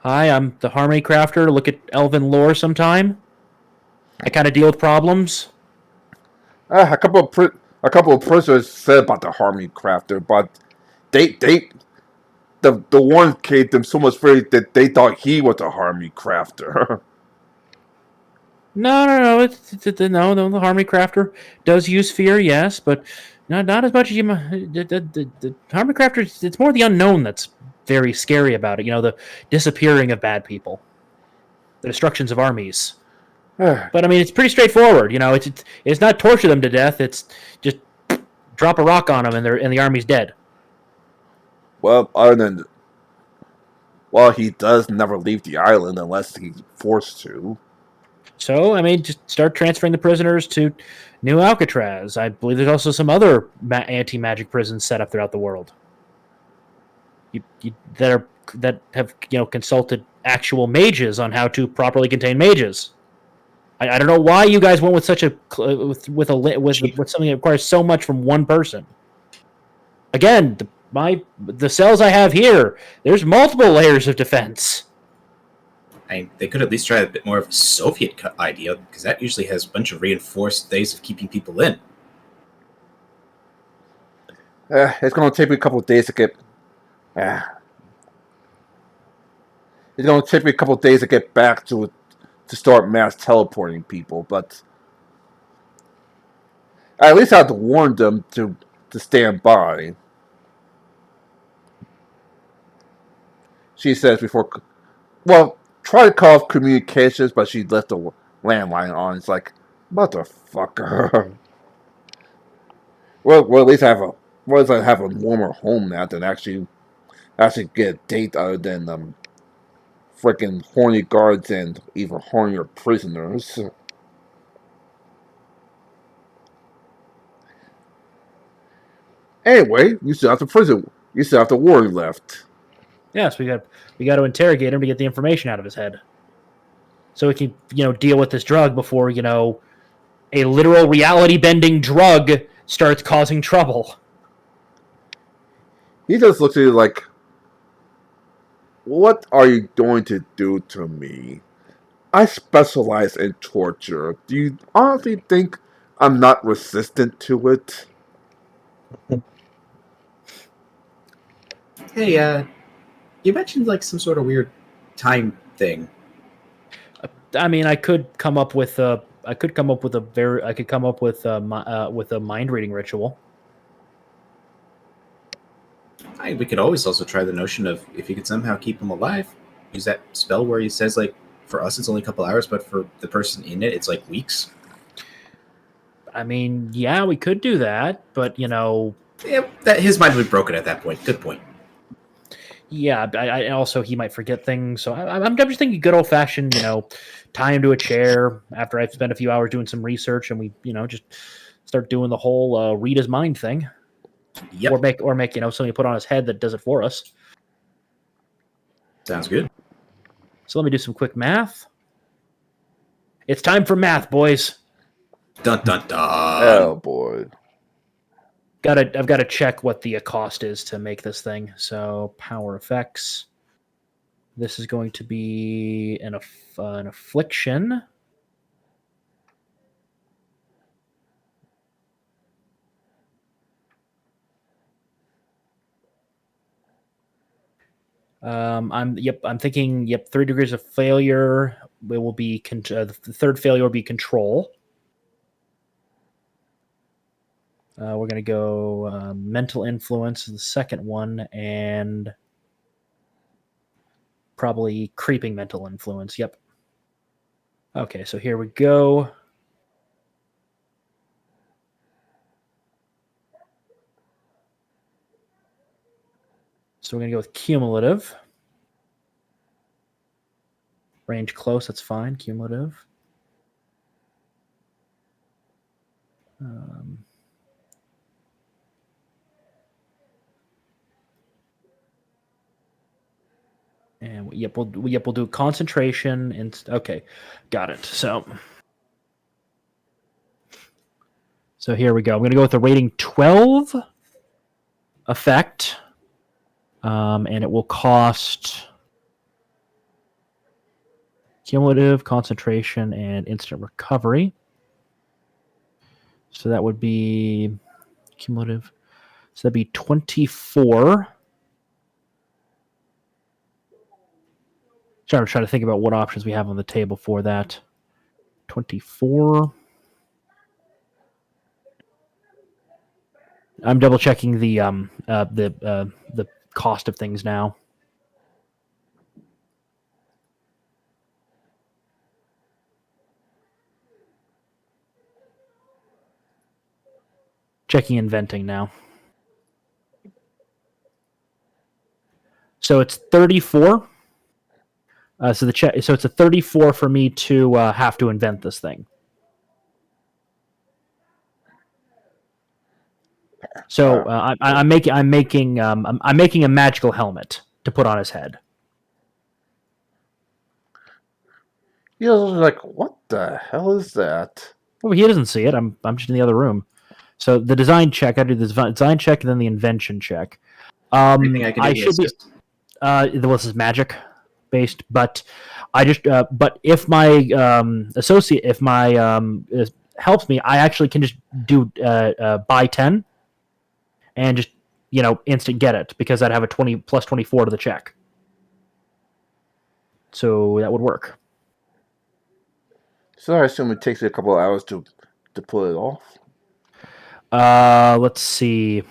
Hi, I'm the Harmony Crafter. Look at elven lore sometime. I kind of deal with problems. A couple of prisoners said about the Harmony Crafter, but the one gave them so much fear that they thought he was a Harmony Crafter. No. No. The Harmony Crafter does use fear, yes, but not as much as you. The Harmony Crafter, it's more the unknown that's very scary about it. The disappearing of bad people, the destructions of armies. But I mean, it's pretty straightforward. It's not torture them to death. It's just drop a rock on them and the army's dead. Well, he does never leave the island unless he's forced to. So, I mean, just start transferring the prisoners to New Alcatraz. I believe there's also some other anti-magic prisons set up throughout the world. That have consulted actual mages on how to properly contain mages. I don't know why you guys went with such with something that requires so much from one person. Again, the cells I have here, there's multiple layers of defense. They could at least try a bit more of a Soviet idea, because that usually has a bunch of reinforced days of keeping people in. It's going to take me a couple of days to get. It's going to take me a couple of days to get back to start mass teleporting people, but at least I have to warn them to stand by. She says before. Well, try to call off communications, but she left the landline on. It's like, motherfucker. Well, at least I have a warmer home now than actually get a date other than freaking horny guards and even hornier prisoners. Anyway, you still have the prison. You still have the warden left. Yes, we got to interrogate him to get the information out of his head, so we can deal with this drug before a literal reality bending drug starts causing trouble. He just looks at you like, what are you going to do to me? I specialize in torture. Do you honestly think I'm not resistant to it? Hey, you mentioned some sort of weird time thing. I mean, I could come up with a mind reading ritual. We could always also try the notion of, if you could somehow keep him alive, use that spell where he says, for us it's only a couple hours, but for the person in it, it's weeks. I mean, yeah, we could do that, but Yeah, that his mind would be broken at that point. Good point. Yeah, I also he might forget things, so I'm just thinking good old fashioned, tie him to a chair after I've spent a few hours doing some research, and we, just start doing the whole read his mind thing. Yep. Or make something put on his head that does it for us. Sounds good. So let me do some quick math. It's time for math, boys. Dun dun dun. Oh boy. I've got to check what the cost is to make this thing. So power effects. This is going to be an affliction. I'm thinking 3 degrees of failure. It will be the third failure will be control. We're going to go mental influence, the second one, and probably creeping mental influence. Yep. Okay, so here we go. So we're going to go with cumulative. Range close, that's fine. Cumulative. And we'll do concentration and okay, got it. So here we go. I'm going to go with the rating 12 effect, and it will cost cumulative, concentration, and instant recovery. So that would be cumulative. So that'd be 24. Sorry, I'm trying to think about what options we have on the table for that. 24. I'm double checking the cost of things now. Checking inventing now. So it's 34. So it's a 34 for me to have to invent this thing. So I'm making a magical helmet to put on his head. You're like, what the hell is that? Well, he doesn't see it. I'm just in the other room. So the design check, I do the design check and then the invention check. Anything I can do to should be. assist? This is magic based, but I just but if my associate, if my helps me, I actually can just do buy 10 and just instant get it because I'd have a 20 plus 24 to the check. So that would work. So I assume it takes you a couple of hours to pull it off. Let's see.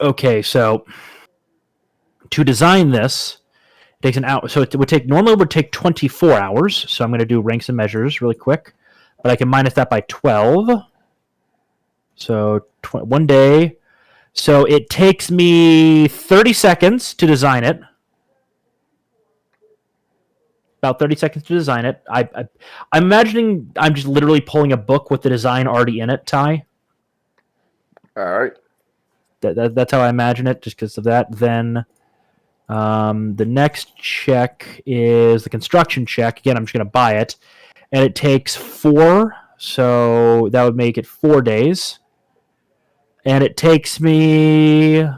Okay, so to design this, it takes an hour. So it would take 24 hours. So I'm going to do ranks and measures really quick, but I can minus that by 12. So 1 day. So it takes me 30 seconds to design it. About 30 seconds to design it. I'm imagining I'm just literally pulling a book with the design already in it, Ty. All right. That's how I imagine it, just because of that. Then the next check is the construction check. Again, I'm just going to buy it. And it takes 4, so that would make it 4 days. And it takes me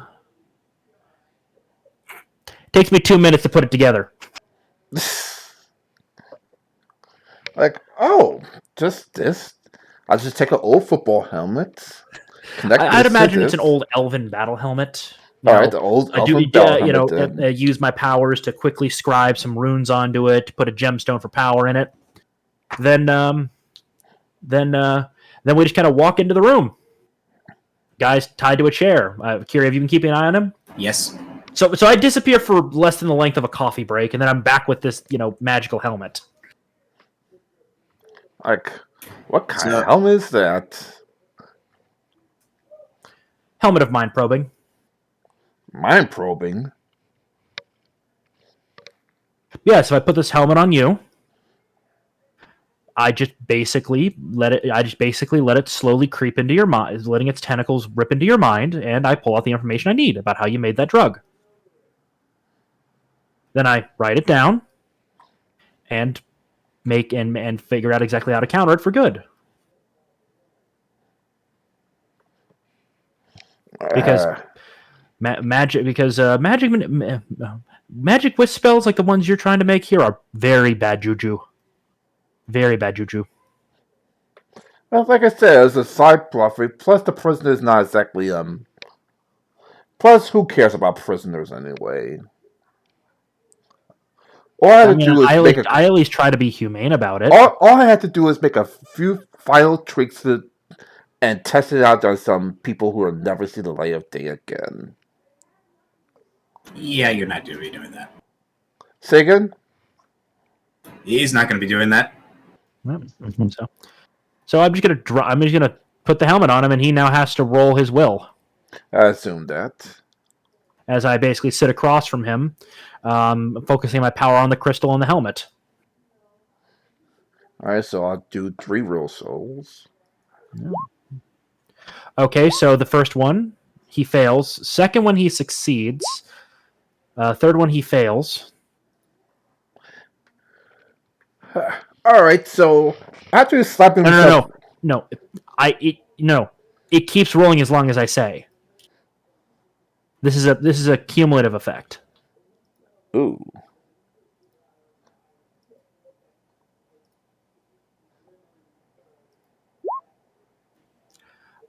2 minutes to put it together. Like, oh, just this. I'll just take an old football helmet. I'd imagine it's an old elven battle helmet. All right, the old elven battle helmet. Use my powers to quickly scribe some runes onto it, to put a gemstone for power in it. Then we just kind of walk into the room. Guy's tied to a chair. Kiri, have you been keeping an eye on him? Yes. So I disappear for less than the length of a coffee break, and then I'm back with this, magical helmet. Like, what kind of helmet is that? Helmet of mind probing. Mind probing? Yeah, so I put this helmet on you. I just basically let it slowly creep into your mind, letting its tentacles rip into your mind, and I pull out the information I need about how you made that drug. Then I write it down and make and figure out exactly how to counter it for good. Because magic with spells like the ones you're trying to make here are very bad juju. Very bad juju. Well, like I said, it's a side plot. Plus, the prisoner is not exactly Plus, who cares about prisoners anyway? All I had to do is I at least try to be humane about it. All I had to do is make a few final tweaks and test it out on some people who will never see the light of day again. Yeah, you're not doing that. Say again? He's not going to be doing that. Yep. So I'm just gonna put the helmet on him, and he now has to roll his will I assume that. as I basically sit across from him, focusing my power on the crystal and the helmet. Alright, so I'll do 3 real souls. Okay, so the first one he fails. Second one he succeeds. Third one he fails. Alright, so after slapping himself... No. It keeps rolling as long as I say. This is a cumulative effect. Ooh.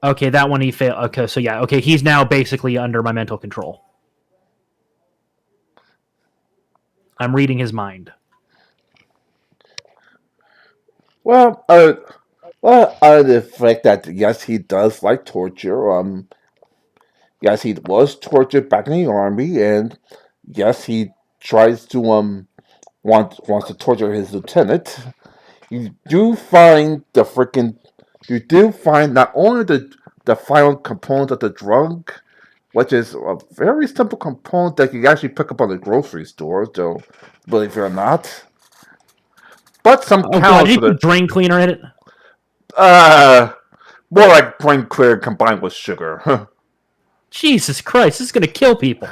Okay, that one he failed. Okay, so yeah, okay, he's now basically under my mental control. I'm reading his mind. Well, out of the fact that yes, he does like torture. Yes, he was tortured back in the army, and yes, he tries to wants to torture his lieutenant. You do find not only the final component of the drug, which is a very simple component that you actually pick up on the grocery store, so believe it or not. But some Oh god, counts did you for the put drain cleaner in it? more like brain clear combined with sugar. Jesus Christ, this is gonna kill people.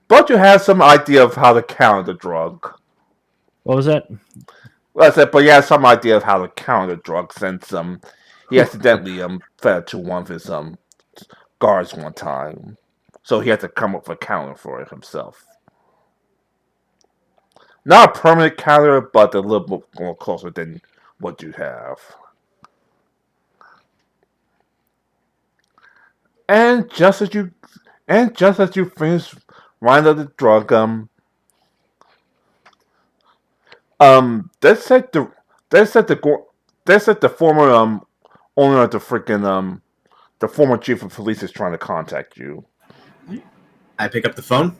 But you have some idea of how to count the drug. What was that? Well, I said, but you have some idea of how to count the drug since he accidentally fed it to one of his guards one time, so he had to come up with a counter for it himself. Not a permanent counter, but a little bit more closer than what you have. And just as you finish writing up the drug, they said the former owner of the freaking the former chief of police is trying to contact you. I pick up the phone.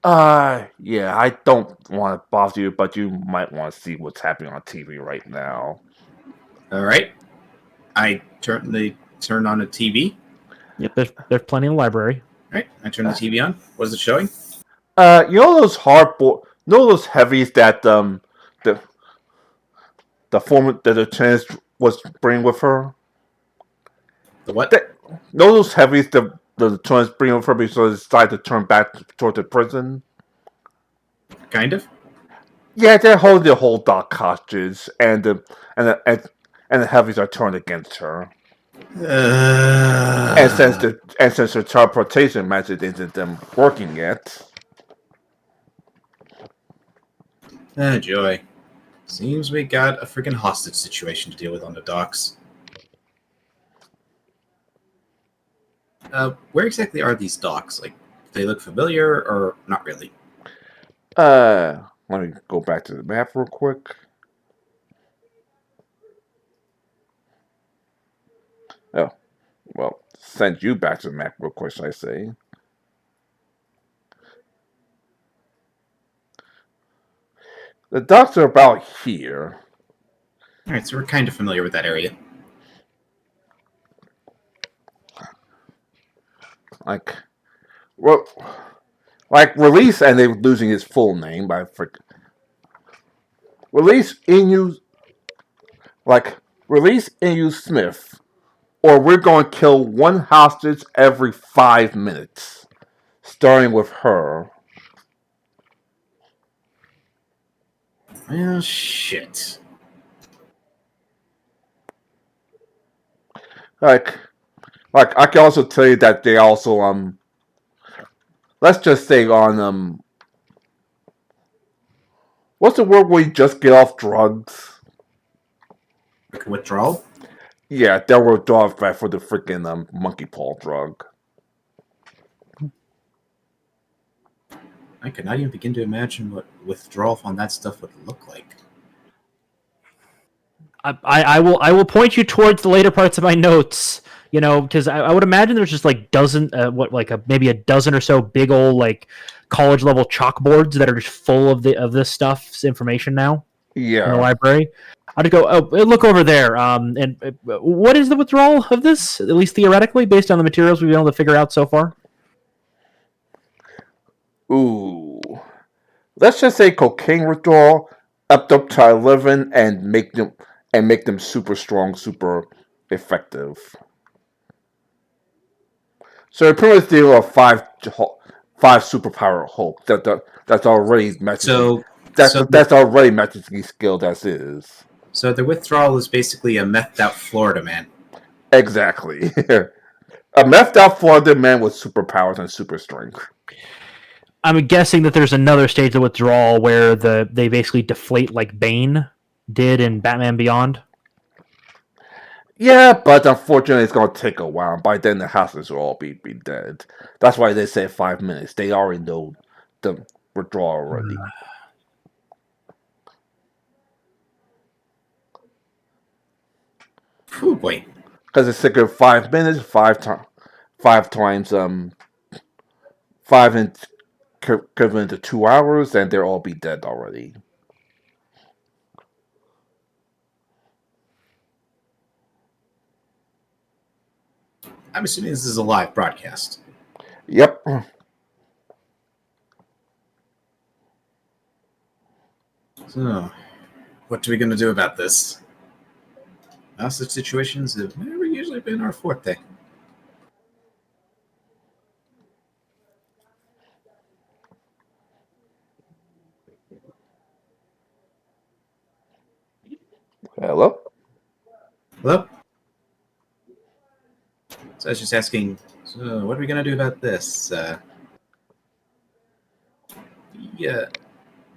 Yeah, I don't want to bother you, but you might want to see what's happening on TV right now. All right. They turn on the TV. Yep, there's plenty in the library. All right. I turn the TV on. What is it showing? You know those heavies that the lieutenant was bringing with her? The what? Know those heavies the lieutenant's bringing with her because they decided to turn back toward the prison? Kind of. Yeah, they're holding the whole dock hostage, and the heavies are turned against her. And since the teleportation method isn't them working yet. Joy. Seems we got a freaking hostage situation to deal with on the docks. Where exactly are these docks? Like, do they look familiar or not really? Let me go back to the map real quick. Oh, well, send you back to the map real quick, should I say. The docks are about here. Alright, so we're kind of familiar with that area. Like Release, and they're losing his full name by Release Inu Smith, or we're going to kill one hostage every 5 minutes, starting with her. Well, shit. Like I can also tell you that they also let's just say on what's the word where you just get off drugs? Like a withdrawal? Yeah, they were withdrawal for the freaking monkey paw drug. I could not even begin to imagine what withdrawal on that stuff would look like. I will point you towards the later parts of my notes You know, because I would imagine there's just like maybe a dozen or so big old like college level chalkboards that are just full of this stuff's information now in the Yeah. library. I'd go, oh, look over there. And what is the withdrawal of this? At least theoretically, based on the materials we've been able to figure out so far. Ooh. Let's just say cocaine withdrawal up to 11 and make them super strong, super effective. So pretty much deal a five superpower Hulk that's already So that's already magically skilled as is. So the withdrawal is basically a methed out Florida man. Exactly. A methed out Florida man with superpowers and super strength. I'm guessing that there's another stage of withdrawal where they basically deflate like Bane did in Batman Beyond. Yeah, but unfortunately, it's gonna take a while. By then, the houses will all be dead. That's why they say 5 minutes. They already know the withdrawal already. Oh boy. Because it's sick of 5 minutes, five times, 5 and equivalent to 2 hours, and they'll all be dead already. I'm assuming this is a live broadcast. Yep. So, what are we going to do about this? Hostage situations have never usually been our forte. Hello? Hello? So I was just asking, so what are we going to do about this? Yeah.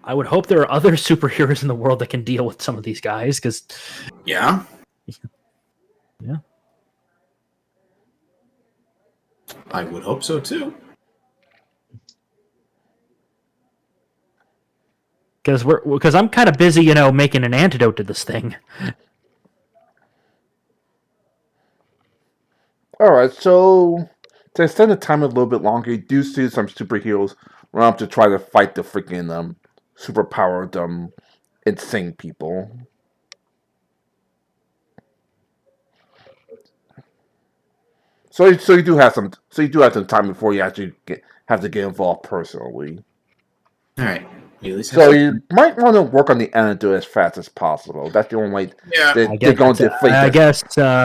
I would hope there are other superheroes in the world that can deal with some of these guys, because Yeah? Yeah. I would hope so, too. because I'm kind of busy, you know, making an antidote to this thing. Alright, so to extend the time a little bit longer, you do see some superheroes run up to try to fight the freaking superpowered insane people. So you do have some time before you actually have to get involved personally. All right. We at least have So some- you might want to work on the antidote as fast as possible. That's the only way Yeah. they're going to deflate I this guess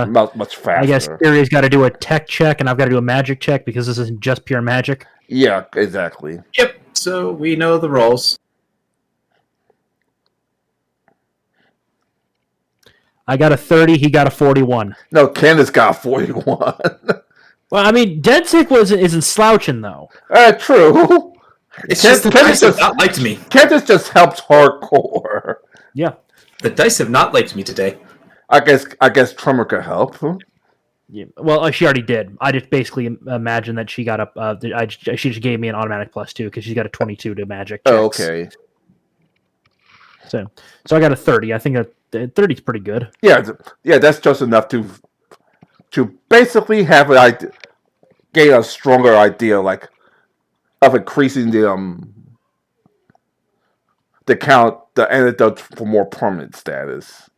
much faster. I guess Fury's got to do a tech check, and I've got to do a magic check because this isn't just pure magic. Yeah, exactly. Yep. So we know the roles. I got a 30. He got a 41. No, Candace got 41. Well, I mean, Deadsick isn't slouching though. True. It's just the dice have not liked me. Candace just helps hardcore. Yeah. The dice have not liked me today. I guess Tremor could help. Yeah. Well, she already did. I just basically imagine that she got up. She just gave me an automatic +2 because she's got a 22 to magic. Checks. Oh, okay. So I got a 30. I think a 30 is pretty good. Yeah, that's just enough to basically have an idea, gain a stronger idea, like of increasing the antidote for more permanent status.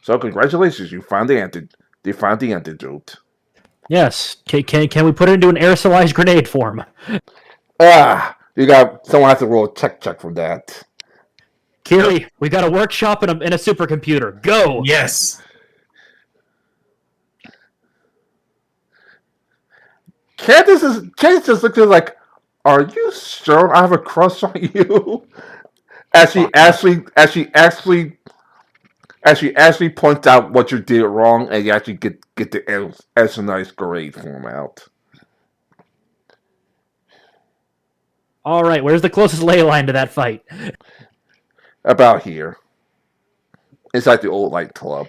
So congratulations, you found the antidote. Yes. Can we put it into an aerosolized grenade form? Someone has to roll a check for that. Kiri, we got a workshop in a supercomputer. Go. Yes. Candace just looks at it like, "Are you sure I have a crush on you?" As she actually points out what you did wrong, and you actually get the nice grade form out. All right. Where's the closest ley line to that fight? About here. It's like the old light club.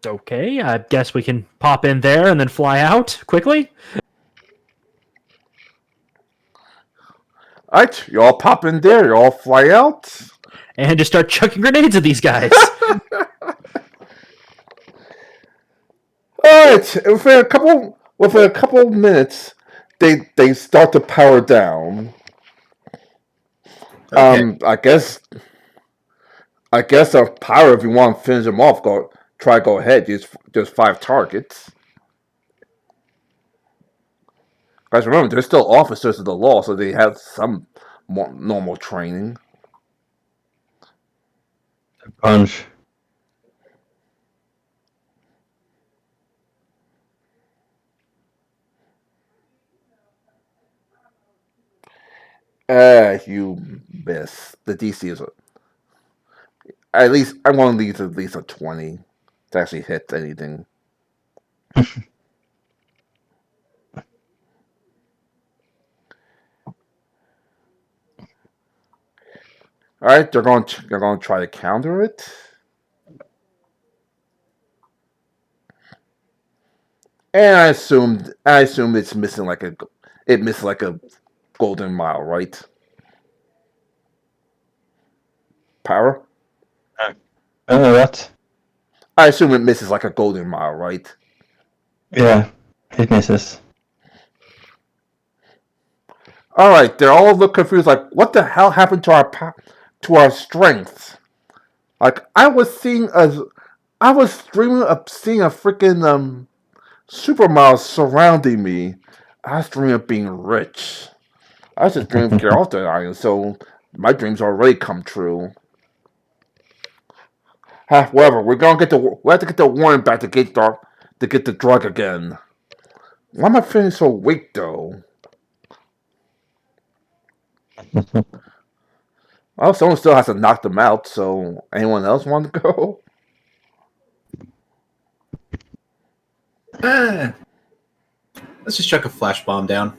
Okay, I guess we can pop in there and then fly out quickly. Alright, you all pop in there, you all fly out. And just start chucking grenades at these guys. Alright, within a couple minutes, they start to power down. Okay. I guess a power, if you want to finish them off, go ahead. Just 5 targets. Guys, remember, they're still officers of the law, so they have some normal training. Punch. You miss. The DC is at least, I want to leave at least a 20 to actually hit anything. Alright, they're going to try to counter it. And I assume it's missing like a golden mile, right? Power? What? I assume it misses like a golden mile, right? Yeah, it misses. Alright, they're all look confused, like, what the hell happened to our strength? Like, I was dreaming of seeing a freaking supermodel surrounding me. I was dreaming of being rich. I was just dreaming of getting off the island, so my dreams already come true. However, we have to get the warrant back to get the drug again. Why am I feeling so weak though? Well, someone still has to knock them out, so anyone else want to go? Let's just chuck a flash bomb down.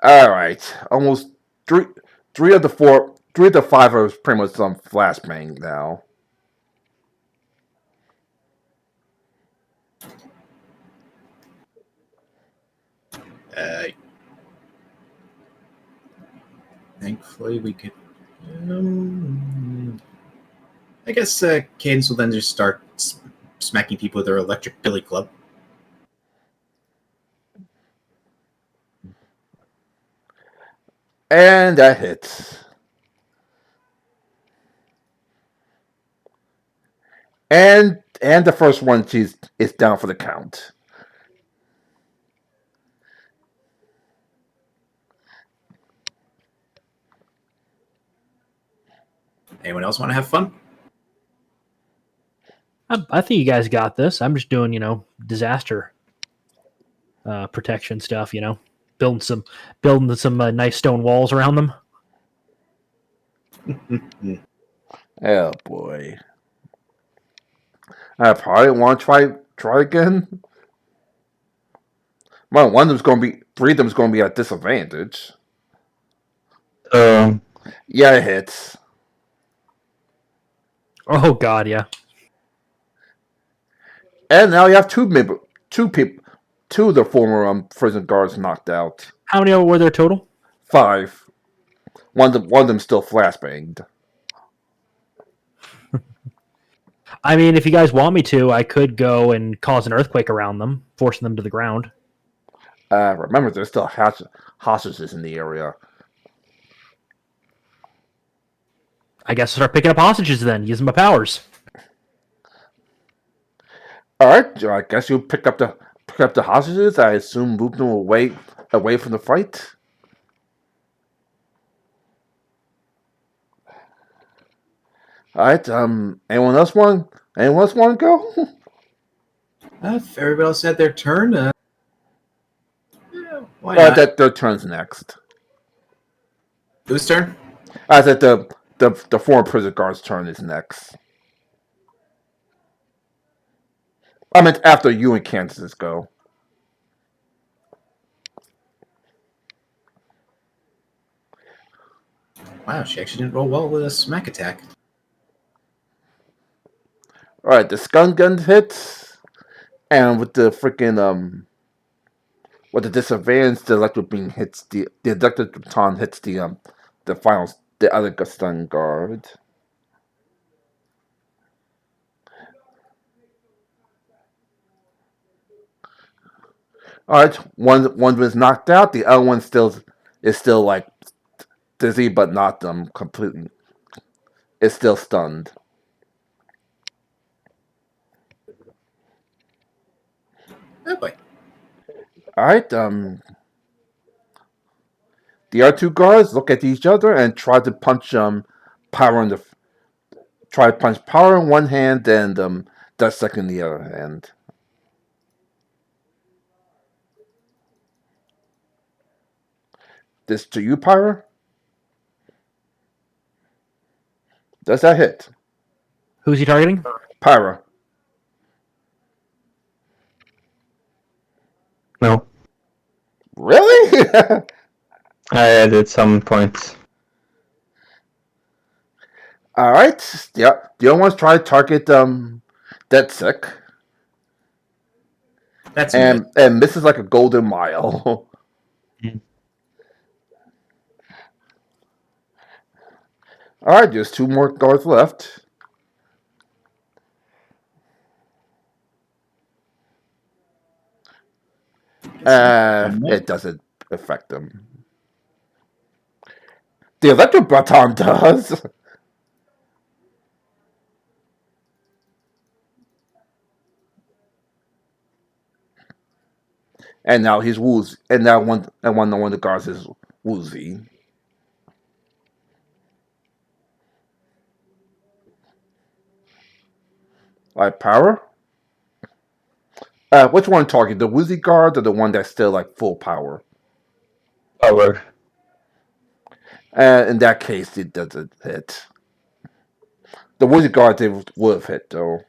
Alright. Almost three of the 5 are pretty much some flashbang now. Thankfully, we could. I guess Cadence will then just start smacking people with their electric billy club. And that hits. And the first one is down for the count. Anyone else want to have fun? I think you guys got this. I'm just doing, disaster protection stuff. Building some nice stone walls around them. Oh boy. I probably want to try again. Well, three of them's going to be at disadvantage. Yeah, it hits. Oh God, yeah. And now you have two of the former prison guards knocked out. How many were there total? 5. One of them still flashbanged. I mean, if you guys want me to, I could go and cause an earthquake around them, forcing them to the ground. Remember, there's still hostages in the area. I guess I'll start picking up hostages then, using my powers. Alright, I guess you'll pick up the hostages. I assume move them away from the fight. Alright, anyone else want to go? If everybody else had their turn, yeah, why not? That their turn's next. Whose turn? I said the former prison guard's turn is next. I meant after you and Kansas go. Wow, she actually didn't roll well with a smack attack. Alright, the stun gun hits, and with the freaking With the disadvantage, the electric beam hits the electric baton hits the final the other stun guard. All right, one was knocked out. The other one is still like dizzy, but not completely. It's still stunned. Oh boy. All right. The other two guards look at each other and try to punch power in the try to punch power in one hand and that second in the other hand. This to you, Pyra? Does that hit? Who's he targeting? Pyra. No. Really? I added some points. All right. Yeah. The other one's try to target DedSec. That's and misses like a golden mile. All right, there's two more guards left. It doesn't affect them. The electric baton does. And now he's woozy. And now one of the guards is woozy. All right, power. Which one target? The woozy guard or the one that's still like full power? Power. In that case, it doesn't hit. The woozy guard they would have hit though.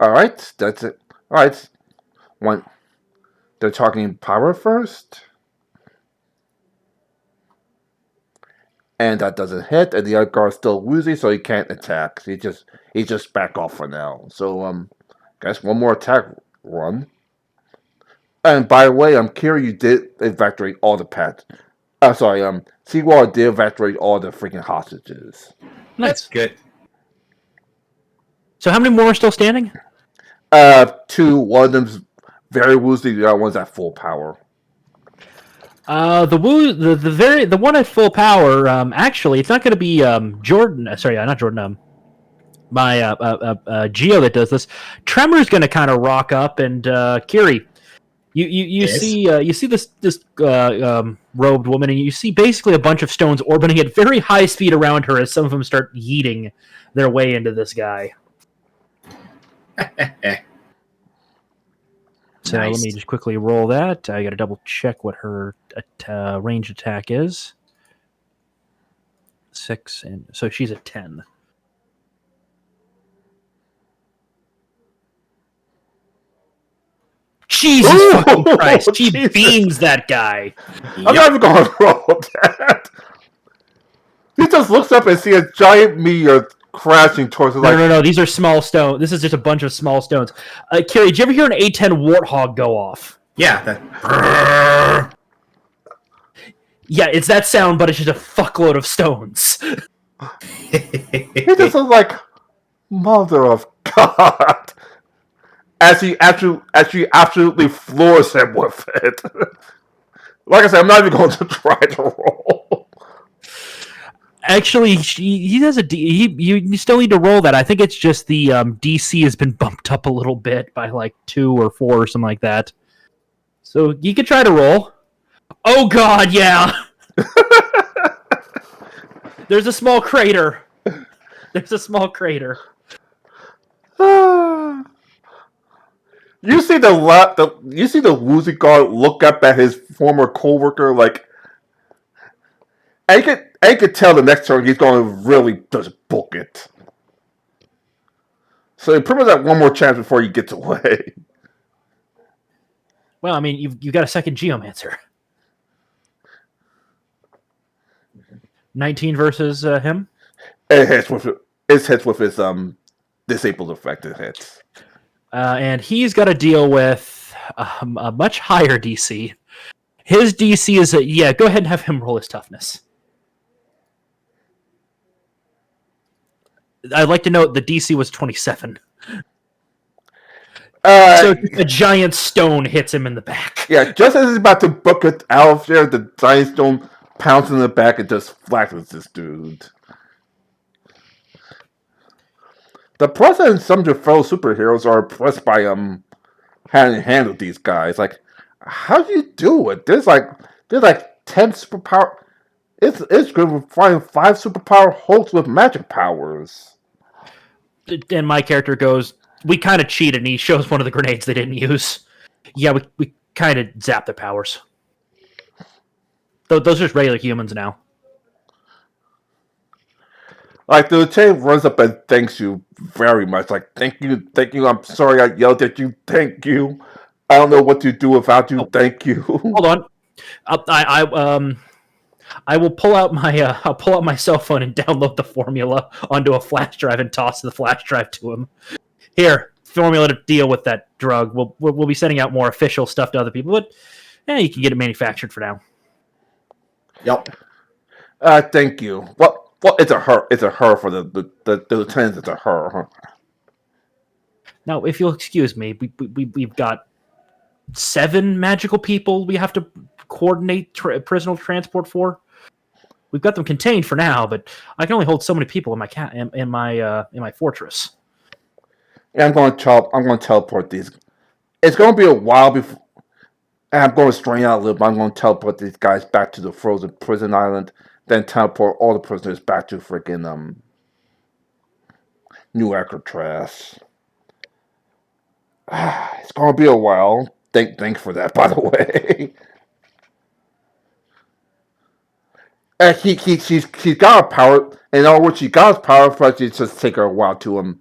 All right, that's it. All right, one. They're talking power first, and that doesn't hit. And the other guard's still woozy, so he can't attack. He just back off for now. So guess one more attack run. And by the way, Kira, you did evacuate all the pets. Seawater did evacuate all the freaking hostages. That's good. So how many more are still standing? Two. One of them's very woozy. The other one's at full power. The one at full power. Actually, it's not going to be Jordan. Sorry, not Jordan. My Geo that does this. Tremor's going to kind of rock up, and Kiri, you Yes. see this robed woman, and you see basically a bunch of stones orbiting at very high speed around her as some of them start yeeting their way into this guy. So Nice. let me just quickly roll that. I got to double check what her range attack is. 6, and so she's a 10. Jesus Ooh, fucking Christ! She Jesus. beams that guy. I'm not even going to roll that. He just looks up and sees a giant meteor crashing towards him. No. These are small stones. This is just a bunch of small stones. Carrie, did you ever hear an A10 warthog go off? Yeah. That... Yeah, it's that sound, but it's just a fuckload of stones. He just looks like, mother of God. As she absolutely floors him with it. Like I said, I'm not even going to try to roll. Actually, he has a you still need to roll that. I think it's just the DC has been bumped up a little bit by like 2 or 4 or something like that. So you could try to roll. Oh God, yeah. There's a small crater. There's a small crater. You see the woozy guard look up at his former coworker like, and you could tell the next turn he's going to really just book it. So he pretty much got one more chance before he gets away. Well, I mean, you've got a second Geomancer. 19 versus him. It hits with his disabled affected hits. And he's got to deal with a much higher DC. His DC is go ahead and have him roll his toughness. I'd like to note the DC was 27. So a giant stone hits him in the back. Yeah, just as he's about to book it out of there, the giant stone pounces in the back and just flattens this dude. The president and some of your fellow superheroes are impressed by having to handle these guys. Like, how do you do it? There's like 10 superpower. It's good to find 5 superpower Hulks with magic powers. And my character goes, we kind of cheated, and he shows one of the grenades they didn't use. Yeah, we kind of zapped their powers. Those are just regular humans now. Like, the lieutenant runs up and thanks you very much. Like, thank you, I'm sorry I yelled at you, thank you. I don't know what to do without you, thank you. Hold on. I will pull out my cell phone and download the formula onto a flash drive and toss the flash drive to him. Here, formula to deal with that drug. We'll be sending out more official stuff to other people, but you can get it manufactured for now. Yep. Thank you. Well, it's a her. It's a her for the lieutenant. It's a her. Huh? Now, if you'll excuse me, we've got 7 magical people we have to coordinate prisoner transport for. We've got them contained for now, but I can only hold so many people in my fortress. Yeah, I'm going to teleport these. It's going to be a while before. I'm going to strain out a little bit. I'm going to teleport these guys back to the frozen prison island, then teleport all the prisoners back to freaking New Alcatraz. It's going to be a while. Thanks for that, by the way. She's got a power, and all what she got is power, but it just take her a while to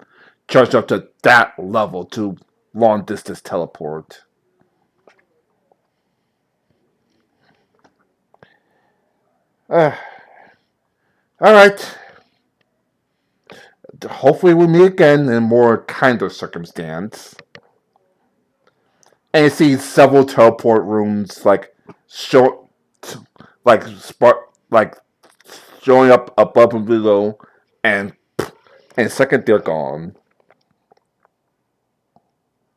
charge up to that level to long distance teleport. All right. Hopefully we meet again in a more kinder circumstance. And you see several teleport rooms showing up above and below, and in a second they're gone.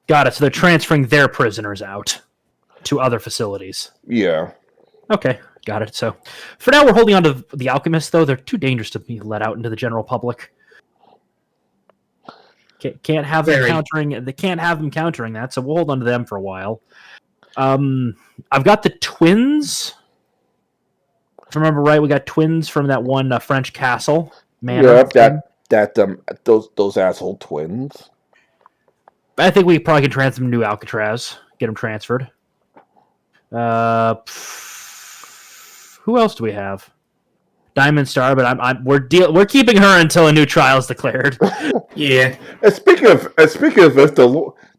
Got it. So they're transferring their prisoners out to other facilities. Yeah. Okay, got it. So for now, we're holding on to the alchemists, though. They're too dangerous to be let out into the general public. Can't have them countering. They can't have them countering that. So we'll hold on to them for a while. I've got the twins. If I remember right, we got twins from that one French castle. Those asshole twins. I think we probably can transfer them to Alcatraz. Get them transferred. Who else do we have? Diamond Star, but we're keeping her until a new trial is declared. Yeah. And speaking of this,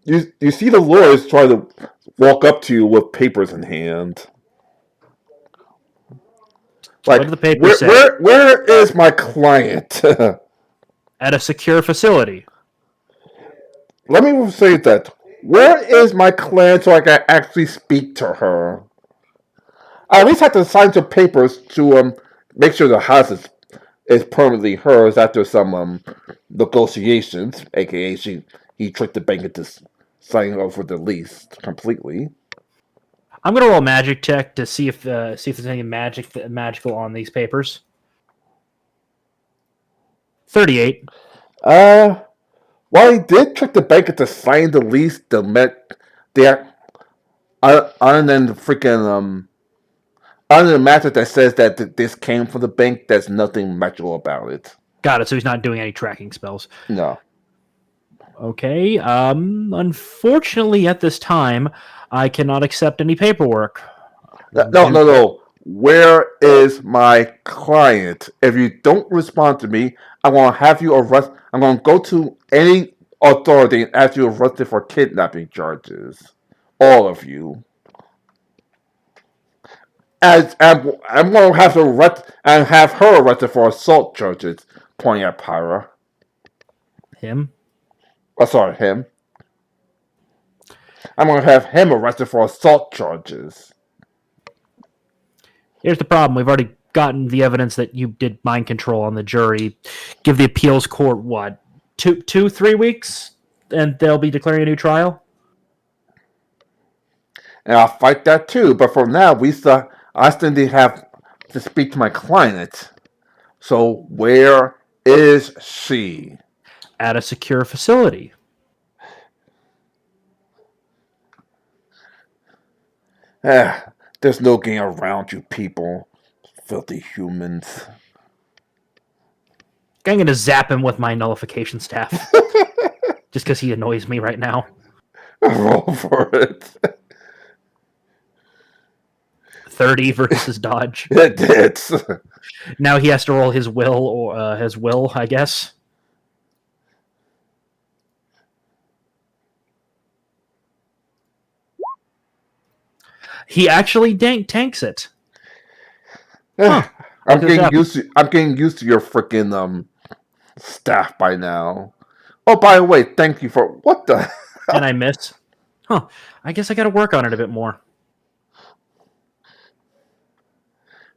you see the lawyers try to walk up to you with papers in hand. Like, what do the papers say? Where is my client? At a secure facility. Let me say that. Where is my client so I can actually speak to her? I at least have to sign some papers to make sure the house is permanently hers after some negotiations, aka he tricked the bank into signing over the lease completely. I'm gonna roll a magic check to see if there's anything magical on these papers. 38. While he did trick the bank into signing the lease, other than the freaking other than the matter that says that this came from the bank, there's nothing magical about it. Got it. So he's not doing any tracking spells. No. Okay. Unfortunately, at this time, I cannot accept any paperwork. No. Where is my client? If you don't respond to me, I'm going to have you arrested. I'm going to go to any authority and ask you arrested for kidnapping charges. All of you. As I'm going to have to have her arrested for assault charges, pointing at Pyra. Him? Oh, sorry, him. I'm gonna have him arrested for assault charges. Here's the problem: we've already gotten the evidence that you did mind control on the jury. Give the appeals court what 3 weeks, and they'll be declaring a new trial. And I'll fight that too, but for now, I still need to have to speak to my client. So where is she? At a secure facility. There's no getting around you people. Filthy humans. I'm going to zap him with my nullification staff. Just because he annoys me right now. Roll for it. 30 versus dodge. It's Now he has to roll his will, or his will, I guess. He actually tanks it. Huh. I'm Look at that. getting used to your freaking staff by now. Oh, by the way, thank you for what the. And I miss. Huh. I guess I got to work on it a bit more.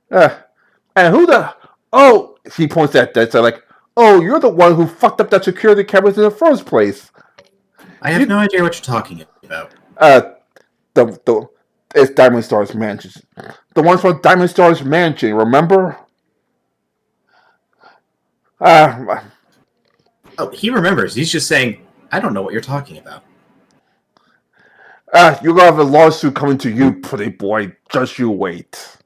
And who the? Oh, he points at that. So like, oh, you're the one who fucked up that security cameras in the first place. I have no idea what you're talking about. The it's Diamond Star's Mansion. The ones from Diamond Star's Mansion. Remember? Oh, he remembers. He's just saying, I don't know what you're talking about. You're gonna have a lawsuit coming to you, pretty boy. Just you wait.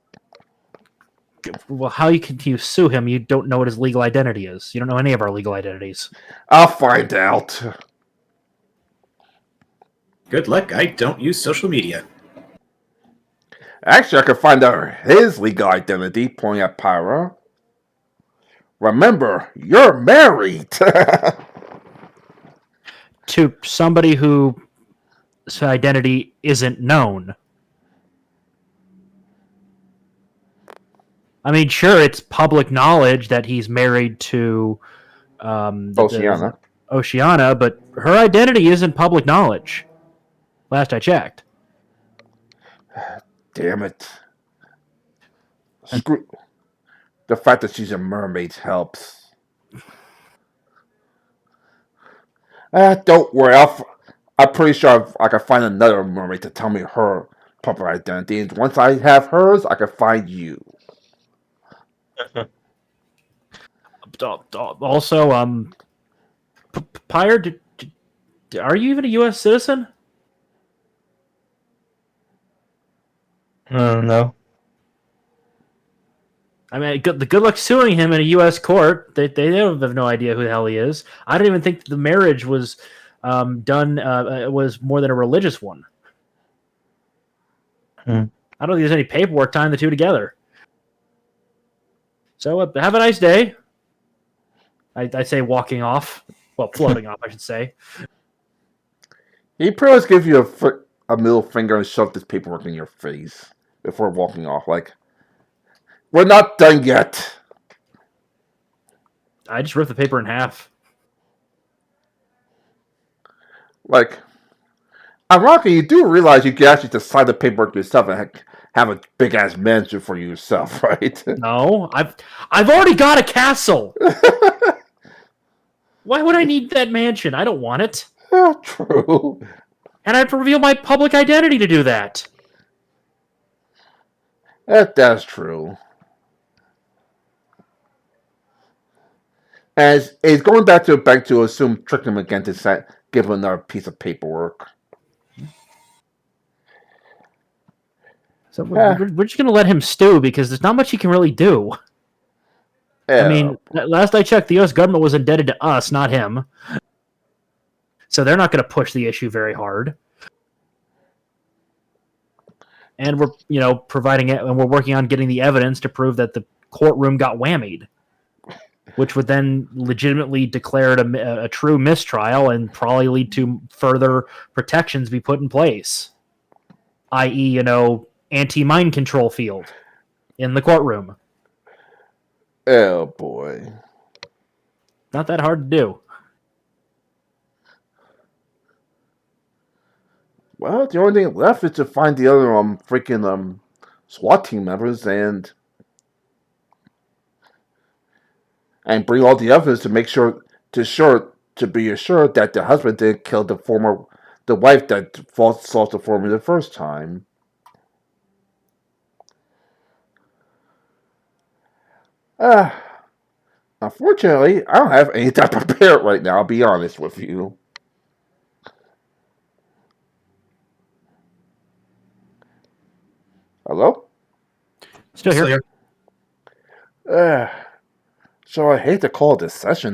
Well, how can you sue him? You don't know what his legal identity is. You don't know any of our legal identities. I'll find out. Good luck. I don't use social media. Actually, I can find out his legal identity, pointing at Pyra. Remember, you're married. To somebody whose identity isn't known. I mean, sure, it's public knowledge that he's married to Oceana. Oceana, but her identity isn't public knowledge. Last I checked. Damn it. Screw. The fact that she's a mermaid helps. Don't worry. I'm pretty sure I can find another mermaid to tell me her proper identity. And once I have hers, I can find you. Also, Pyre, are you even a U.S. citizen? No. I mean, the good luck suing him in a U.S. court. They have no idea who the hell he is. I don't even think the marriage was was more than a religious one. I don't think there's any paperwork tying the two together. So have a nice day. I say walking off. Well, floating off, I should say. He pretty much gives you a middle finger and shove this paperwork in your face before walking off. Like, we're not done yet. I just ripped the paper in half. Like, ironically, you do realize you can actually just sign the paperwork yourself and have a big ass mansion for yourself, right? No, I've already got a castle. Why would I need that mansion? I don't want it. Yeah, true. And I have to reveal my public identity to do that. That's true. As he's going back to the bank to assume trick him again to give him another piece of paperwork. So we're just going to let him stew because there's not much he can really do. Yeah. I mean, last I checked, the U.S. government was indebted to us, not him. So they're not going to push the issue very hard. And we're, providing it, and we're working on getting the evidence to prove that the courtroom got whammied, which would then legitimately declare it a true mistrial and probably lead to further protections be put in place, i.e., anti-mind control field in the courtroom. Oh boy. Not that hard to do. Well, the only thing left is to find the other freaking SWAT team members and bring all the evidence to make sure to be assured that the husband didn't kill the wife that sought the formula the first time. Unfortunately, I don't have anything prepared right now. I'll be honest with you. Hello? Still here. So I hate to call this session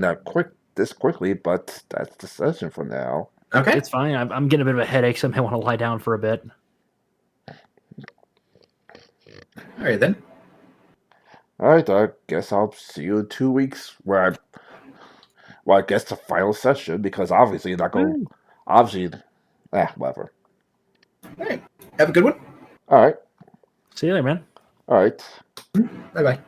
this quickly, but that's the session for now. Okay. It's fine. I'm getting a bit of a headache, so I may want to lie down for a bit. All right then. All right, I guess I'll see you in 2 weeks. Well, I guess the final session, because obviously you're not going. Obviously, whatever. All right. Have a good one. All right. See you later, man. All right. Bye bye.